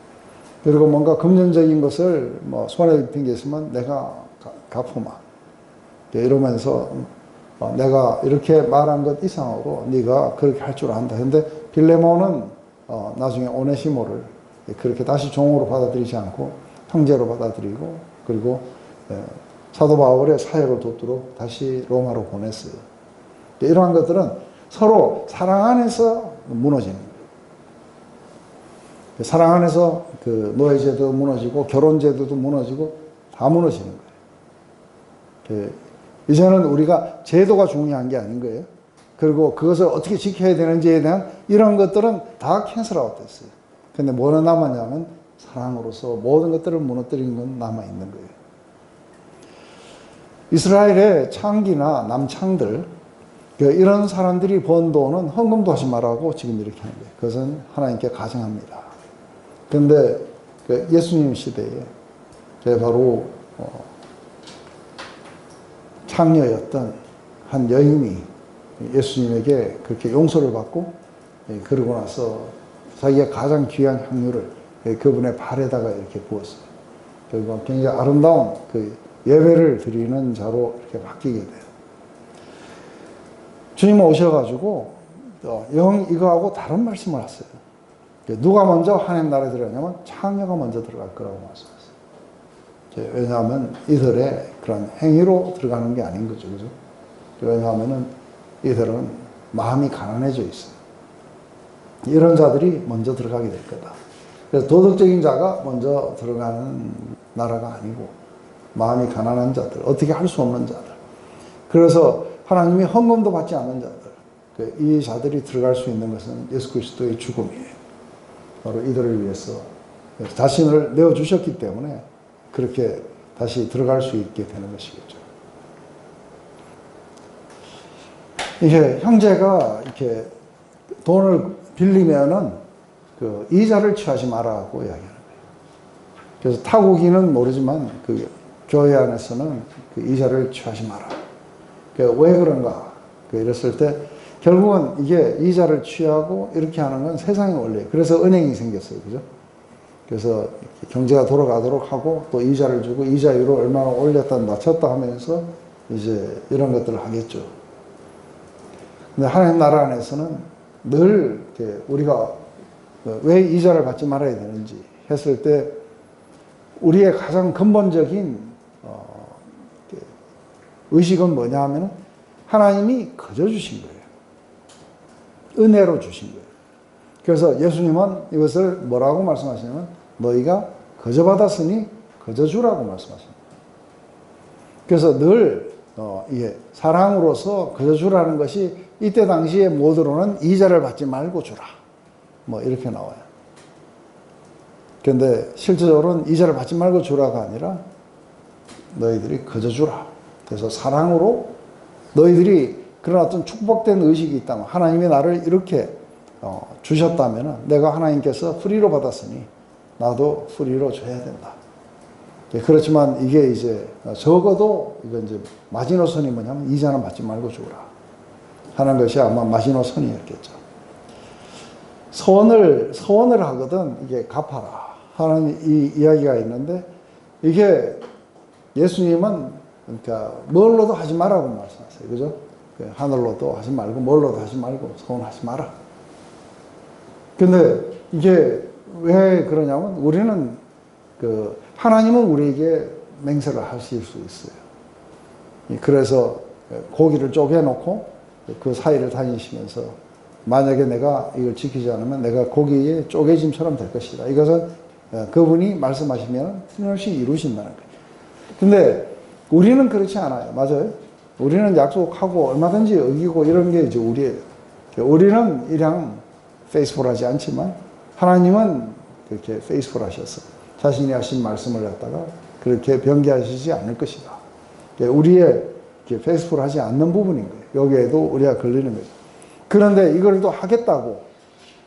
그리고 뭔가 금전적인 것을 뭐 손에 입힌 게 있으면 내가 갚으마. 이러면서 내가 이렇게 말한 것 이상으로 네가 그렇게 할 줄 안다. 근데 빌레몬은 나중에 오네시모를 그렇게 다시 종으로 받아들이지 않고 형제로 받아들이고 그리고 사도 바울의 사역을 돕도록 다시 로마로 보냈어요. 이러한 것들은 서로 사랑 안에서 무너지는 거예요. 사랑 안에서 그 노예제도 무너지고 결혼제도도 무너지고 다 무너지는 거예요. 이제는 우리가 제도가 중요한 게 아닌 거예요. 그리고 그것을 어떻게 지켜야 되는지에 대한 이런 것들은 다 캔슬아웃 됐어요. 근데 뭐는 남았냐면 사랑으로서 모든 것들을 무너뜨리는 건 남아있는 거예요. 이스라엘의 창기나 남창들, 이런 사람들이 번 돈은 헌금도 하지 말라고 지금 이렇게 하는 거예요. 그것은 하나님께 가증합니다. 그런데 예수님 시대에 바로 창녀였던 한 여인이 예수님에게 그렇게 용서를 받고 그러고 나서 자기가 가장 귀한 향유를 그분의 발에다가 이렇게 부었어요. 그리고 굉장히 아름다운 그 예배를 드리는 자로 이렇게 바뀌게 돼요. 주님 오셔가지고 영 이거하고 다른 말씀을 하세요. 누가 먼저 하나님 나라에 들어가냐면 창녀가 먼저 들어갈 거라고 말씀하세요. 왜냐하면 이들의 그런 행위로 들어가는 게 아닌 거죠. 그죠? 왜냐하면은 이들은 마음이 가난해져 있어요. 이런 자들이 먼저 들어가게 될 거다. 그래서 도덕적인 자가 먼저 들어가는 나라가 아니고 마음이 가난한 자들, 어떻게 할 수 없는 자들. 그래서 하나님이 헌금도 받지 않는 자들, 이 자들이 들어갈 수 있는 것은 예수 그리스도의 죽음이에요. 바로 이들을 위해서 자신을 내어주셨기 때문에 그렇게 다시 들어갈 수 있게 되는 것이겠죠. 이게 형제가 이렇게 돈을 빌리면은 그 이자를 취하지 말라고 이야기하는 거예요. 그래서 타국인은 모르지만 그 교회 안에서는 그 이자를 취하지 마라. 왜 그런가? 이랬을 때 결국은 이게 이자를 취하고 이렇게 하는 건 세상의 원리예요. 그래서 은행이 생겼어요. 그죠? 그래서 경제가 돌아가도록 하고 또 이자를 주고 이자율을 얼마나 올렸다 낮췄다 하면서 이제 이런 것들을 하겠죠. 근데 하나님 나라 안에서는 늘 이렇게 우리가 왜 이자를 받지 말아야 되는지 했을 때 우리의 가장 근본적인 의식은 뭐냐 하면 하나님이 거저 주신 거예요. 은혜로 주신 거예요. 그래서 예수님은 이것을 뭐라고 말씀하시냐면 너희가 거저 받았으니 거저 주라고 말씀하십니다. 그래서 늘 사랑으로서 거저 주라는 것이 이때 당시에 모두로는 이자를 받지 말고 주라. 뭐 이렇게 나와요. 그런데 실제적으로는 이자를 받지 말고 주라가 아니라 너희들이 거저 주라. 그래서 사랑으로 너희들이 그런 어떤 축복된 의식이 있다면 하나님이 나를 이렇게 주셨다면 내가 하나님께서 프리로 받았으니 나도 프리로 줘야 된다. 그렇지만 이게 이제 적어도 이건 이제 마지노선이 뭐냐면 이자는 받지 말고 주라 하는 것이 아마 마지노선이었겠죠. 서원을 하거든 이게 갚아라 하는 이 이야기가 있는데 이게 예수님은 그러니까 뭘로도 하지 말라고 말씀하세요. 그죠? 하늘로도 하지 말고 뭘로도 하지 말고 서원하지 마라. 근데 이게 왜 그러냐면 우리는 하나님은 우리에게 맹세를 하실 수 있어요. 그래서 고기를 쪼개놓고 그 사이를 다니시면서 만약에 내가 이걸 지키지 않으면 내가 고기의 쪼개짐처럼 될 것이다. 이것은 그분이 말씀하시면 틀림없이 이루신다는 거예요. 근데 우리는 그렇지 않아요. 맞아요? 우리는 약속하고 얼마든지 어기고 이런 게 이제 우리예요. 우리는 이랑 페이스풀하지 않지만 하나님은 그렇게 페이스풀하셔서 자신이 하신 말씀을 갖다가 그렇게 변개하시지 않을 것이다. 우리의 페이스풀하지 않는 부분인 거예요. 여기에도 우리가 걸리는 거죠. 그런데 이걸 또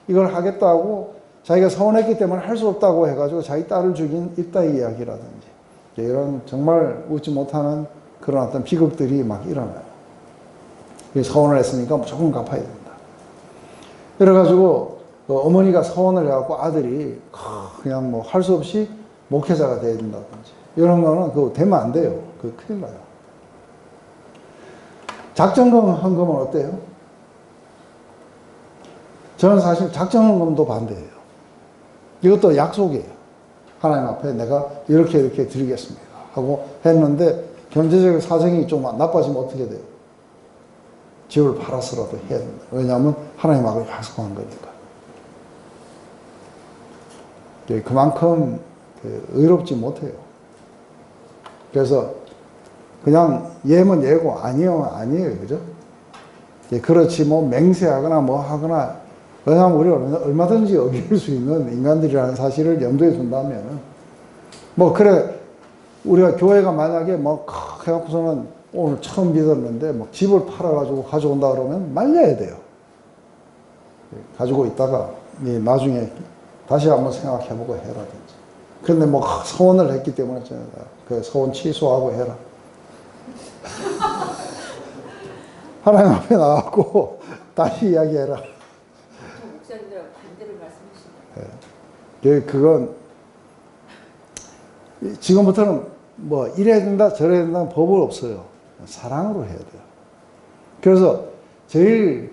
이걸 하겠다고 자기가 서운했기 때문에 할 수 없다고 해가지고 자기 딸을 죽인 이따위 이야기라든지 이런 정말 웃지 못하는 그런 어떤 비극들이 막 일어나요. 서운을 했으니까 무조건 갚아야 된다. 그래가지고 어머니가 서운을 해갖고 아들이 그냥 뭐 할 수 없이 목회자가 돼야 된다든지 이런 거는 그거 되면 안 돼요. 그거 큰일 나요. 작정헌금은 어때요? 저는 사실 작정헌금도 반대예요. 이것도 약속이에요. 하나님 앞에 내가 이렇게 드리겠습니다 하고 했는데 경제적 사정이 좀 나빠지면 어떻게 돼요? 집을 팔아서라도 해야 된다. 왜냐하면 하나님하고 약속한 거니까. 그만큼 의롭지 못해요. 그래서 그냥 예면 예고 아니면 아니에요. 그죠? 그렇지 뭐 맹세하거나 뭐 하거나 왜냐하면 우리가 얼마든지 어길 수 있는 인간들이라는 사실을 염두에 둔다면 뭐 그래 우리가 교회가 만약에 뭐 해갖고서는 오늘 처음 믿었는데 막 집을 팔아가지고 가져온다 그러면 말려야 돼요. 가지고 있다가 나중에 다시 한번 생각해보고 해라든지. 근데 뭐 서원을 했기 때문에 그 서원 취소하고 해라. 하나님 앞에 나가고 다시 이야기해라. 목사님들하고 반대를 말씀하시네요. 그건 지금부터는 뭐 이래야 된다 저래야 된다는 법은 없어요. 사랑으로 해야 돼요. 그래서 제일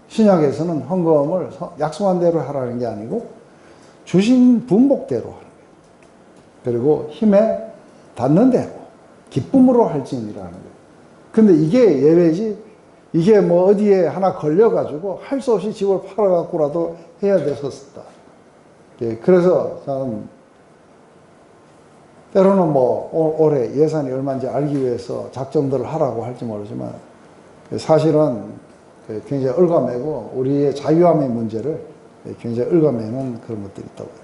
신약에서는 헌금을 약속한 대로 하라는 게 아니고 주신 분복대로 하는 거예요. 그리고 힘에 닿는 대로 기쁨으로 할지니라는 거예요. 근데 이게 예외지 이게 뭐 어디에 하나 걸려가지고 할 수 없이 집을 팔아갖고라도 해야 됐었다. 그래서 저는 때로는 뭐 올해 예산이 얼마인지 알기 위해서 작정들을 하라고 할지 모르지만 사실은 굉장히 얽어매고 우리의 자유함의 문제를 굉장히 얽어매는 그런 것들이 있다고요.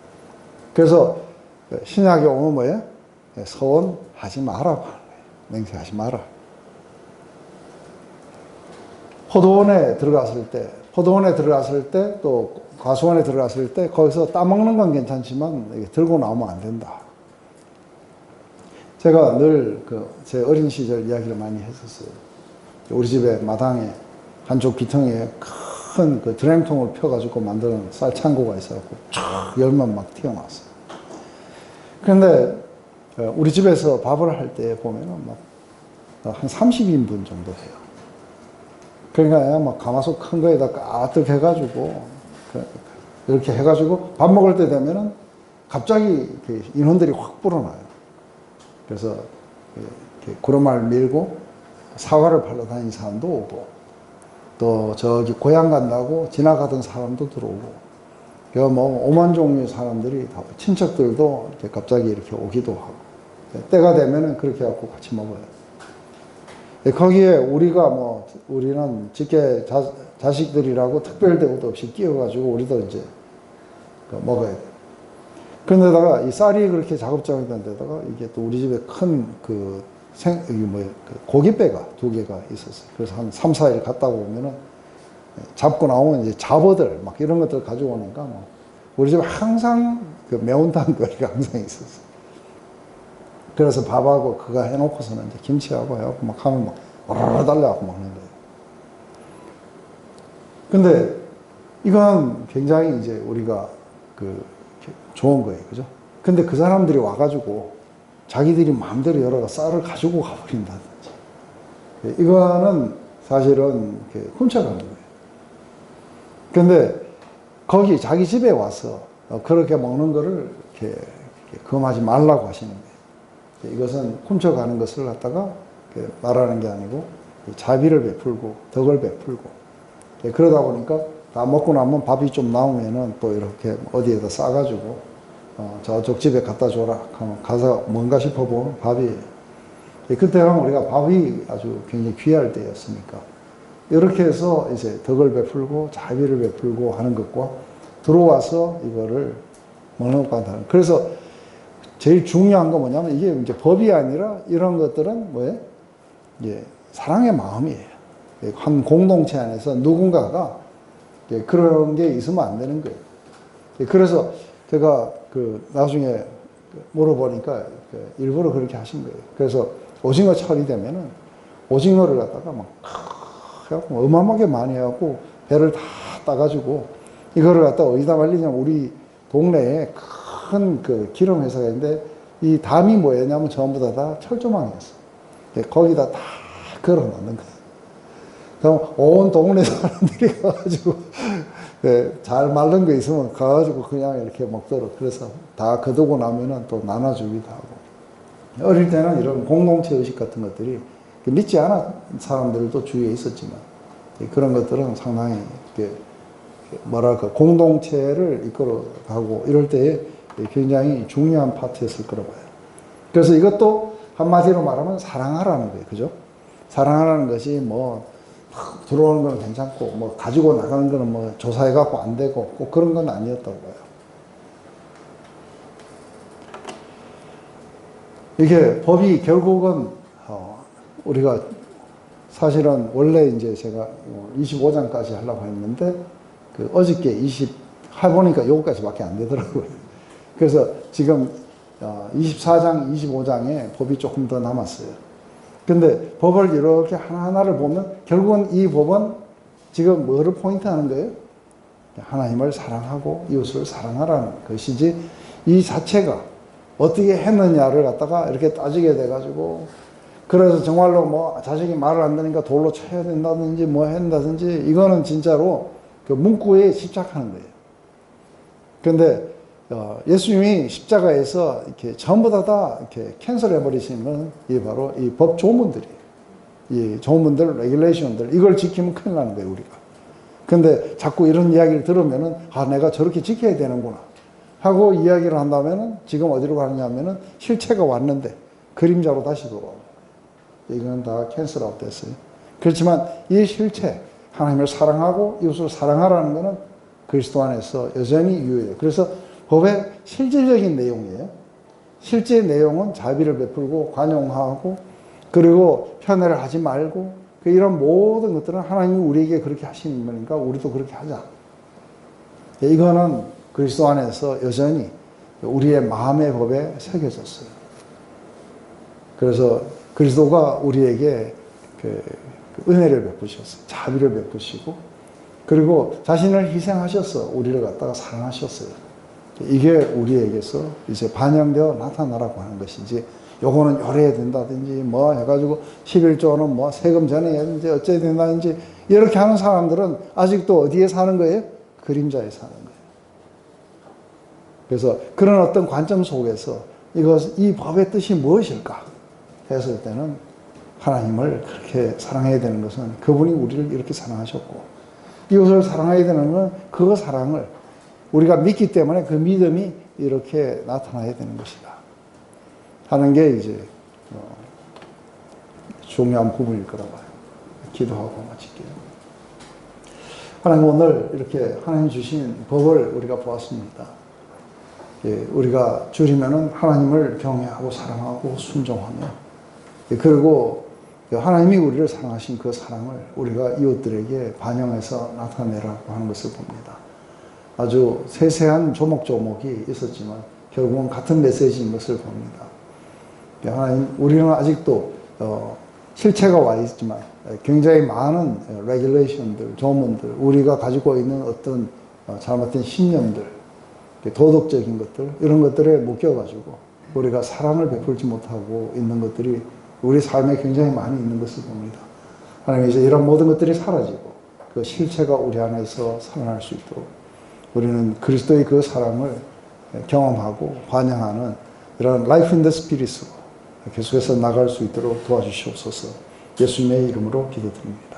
그래서 신약에 오면 뭐예요? 서원하지 마라. 맹세하지 마라. 포도원에 들어갔을 때 또 과수원에 들어갔을 때 거기서 따먹는 건 괜찮지만 들고 나오면 안 된다. 제가 늘 제 어린 시절 이야기를 많이 했었어요. 우리 집에 마당에 한쪽 비통에 큰 그 드럼통을 펴가지고 만드는 쌀 창고가 있어갖고 쫙 열면 막 튀어나왔어요. 그런데 우리 집에서 밥을 할 때 보면은 막 한 30인분 정도 돼요. 그러니까 막 가마솥 큰 거에다 가득 해가지고 이렇게 해가지고 밥 먹을 때 되면은 갑자기 인원들이 확 불어나요. 그래서 구름알 밀고 사과를 팔러 다니는 사람도 오고 또 저기 고향 간다고 지나가던 사람도 들어오고 뭐 오만 종류의 사람들이 다 친척들도 이렇게 갑자기 이렇게 오기도 하고 때가 되면은 그렇게 해갖고 같이 먹어요. 거기에 우리는 직계 자식들이라고 특별 대우도 없이 끼어가지고 우리도 이제 먹어야 돼요. 그런데다가 이 쌀이 그렇게 자급자급이 된 데다가 이게 또 우리 집에 큰 고깃배가 2개가 있었어요. 그래서 한 3, 4일 갔다 오면은 잡고 나오면 이제 잡어들 막 이런 것들 가지고 오니까 뭐 우리 집에 항상 매운탕 거리가 항상 있었어요. 그래서 밥하고 그거 해놓고서는 이제 김치하고 해갖고 막 하면 막 와라라 달려갖고 먹는 거예요. 근데 이건 굉장히 이제 우리가 좋은 거예요. 그죠? 근데 그 사람들이 와가지고 자기들이 마음대로 열어가 쌀을 가지고 가버린다든지. 이거는 사실은 훔쳐가는 거예요. 근데 거기 자기 집에 와서 그렇게 먹는 거를 이렇게 금하지 말라고 하시는 거예요. 이것은 훔쳐가는 것을 갖다가 말하는 게 아니고 자비를 베풀고 덕을 베풀고 그러다 보니까 다 먹고 나면 밥이 좀 남으면은 또 이렇게 어디에다 싸가지고 저쪽 집에 갖다 줘라 하면 가서 뭔가 싶어보면 밥이 그때는 우리가 밥이 아주 굉장히 귀할 때였으니까 이렇게 해서 이제 덕을 베풀고 자비를 베풀고 하는 것과 들어와서 이거를 먹는 것과 다른. 그래서 제일 중요한 건 뭐냐면 이게 이제 법이 아니라 이런 것들은 뭐예요? 예, 사랑의 마음이에요. 한 공동체 안에서 누군가가 그런 게 있으면 안 되는 거예요. 그래서 제가 나중에 물어보니까 일부러 그렇게 하신 거예요. 그래서 오징어 철이 되면은 오징어를 갖다가 막 해갖고 어마어마하게 많이 해갖고 배를 다 따가지고 이거를 갖다가 어디다 말리냐면 우리 동네에 큰 기름 회사가 있는데 이 담이 뭐였냐면 전부 다 철조망이었어. 거기다 다 걸어 놓는 거예요. 그럼 온 동네 사람들이 가가지고 잘 말른 거 있으면 가가지고 그냥 이렇게 먹도록 그래서 다 거두고 나면은 또 나눠주기도 하고 어릴 때는 이런 공동체 의식 같은 것들이 믿지 않은 사람들도 주위에 있었지만 그런 것들은 상당히 뭐랄까 공동체를 이끌어가고 이럴 때에 굉장히 중요한 파트였을 거라고 봐요. 그래서 이것도 한마디로 말하면 사랑하라는 거예요. 그죠? 사랑하라는 것이 뭐 들어오는 건 괜찮고 뭐 가지고 나가는 거는 뭐 조사해 갖고 안 되고 꼭 그런 건 아니었다고 봐요. 이게 법이 결국은 우리가 사실은 원래 이제 제가 25장까지 하려고 했는데 어저께 해보니까 요거까지밖에 안 되더라고요. 그래서 지금 24장, 25장에 법이 조금 더 남았어요. 근데 법을 이렇게 하나하나를 보면 결국은 이 법은 지금 뭐를 포인트하는 거예요? 하나님을 사랑하고 이웃을 사랑하라는 것이지 이 자체가 어떻게 했느냐를 갖다가 이렇게 따지게 돼가지고 그래서 정말로 뭐 자식이 말을 안 듣으니까 돌로 쳐야 된다든지 뭐 한다든지 이거는 진짜로 문구에 집착하는 거예요. 그런데 예수님이 십자가에서 이렇게 전부 다 이렇게 캔슬해 버리시면 이게 바로 이 법 조문들이에요. 이 조문들, 레귤레이션들 이걸 지키면 큰일 나는 거예요, 우리가. 근데 자꾸 이런 이야기를 들으면은 내가 저렇게 지켜야 되는구나 하고 이야기를 한다면은 지금 어디로 가느냐면은 실체가 왔는데 그림자로 다시 돌아옵니다. 이건 다 캔슬아웃 됐어요. 그렇지만 이 실체, 하나님을 사랑하고 이웃을 사랑하라는 것은 그리스도 안에서 여전히 유효해요. 그래서 법의 실질적인 내용이에요. 실제 내용은 자비를 베풀고 관용하고 그리고 편애를 하지 말고 이런 모든 것들은 하나님이 우리에게 그렇게 하시는 거니까 우리도 그렇게 하자. 이거는 그리스도 안에서 여전히 우리의 마음의 법에 새겨졌어요. 그래서 그리스도가 우리에게 은혜를 베푸셨어요. 자비를 베푸시고 그리고 자신을 희생하셔서 우리를 갖다가 사랑하셨어요. 이게 우리에게서 이제 반영되어 나타나라고 하는 것이지 요거는 요래야 된다든지 뭐 해가지고 11조는 뭐 세금 전해야 되는지 어째야 된다든지 이렇게 하는 사람들은 아직도 어디에 사는 거예요? 그림자에 사는 거예요. 그래서 그런 어떤 관점 속에서 이 법의 뜻이 무엇일까 했을 때는 하나님을 그렇게 사랑해야 되는 것은 그분이 우리를 이렇게 사랑하셨고 이웃을 사랑해야 되는 것은 그 사랑을 우리가 믿기 때문에 그 믿음이 이렇게 나타나야 되는 것이다 하는 게 이제 중요한 부분일 거라고 봐요. 기도하고 마칠게요. 하나님 오늘 이렇게 하나님 주신 법을 우리가 보았습니다. 우리가 줄이면은 하나님을 경외하고 사랑하고 순종하며 그리고 하나님이 우리를 사랑하신 그 사랑을 우리가 이웃들에게 반영해서 나타내라고 하는 것을 봅니다. 아주 세세한 조목조목이 있었지만 결국은 같은 메시지인 것을 봅니다. 하나님, 우리는 아직도 실체가 와 있지만 굉장히 많은 레귤레이션들, 조문들, 우리가 가지고 있는 어떤 잘못된 신념들, 도덕적인 것들, 이런 것들에 묶여가지고 우리가 사랑을 베풀지 못하고 있는 것들이 우리 삶에 굉장히 많이 있는 것을 봅니다. 하나님 이제 이런 모든 것들이 사라지고 그 실체가 우리 안에서 살아날 수 있도록 우리는 그리스도의 그 사랑을 경험하고 반영하는 이런 라이프 인 더 스피릿으로 계속해서 나갈 수 있도록 도와주시옵소서. 예수님의 이름으로 기도드립니다.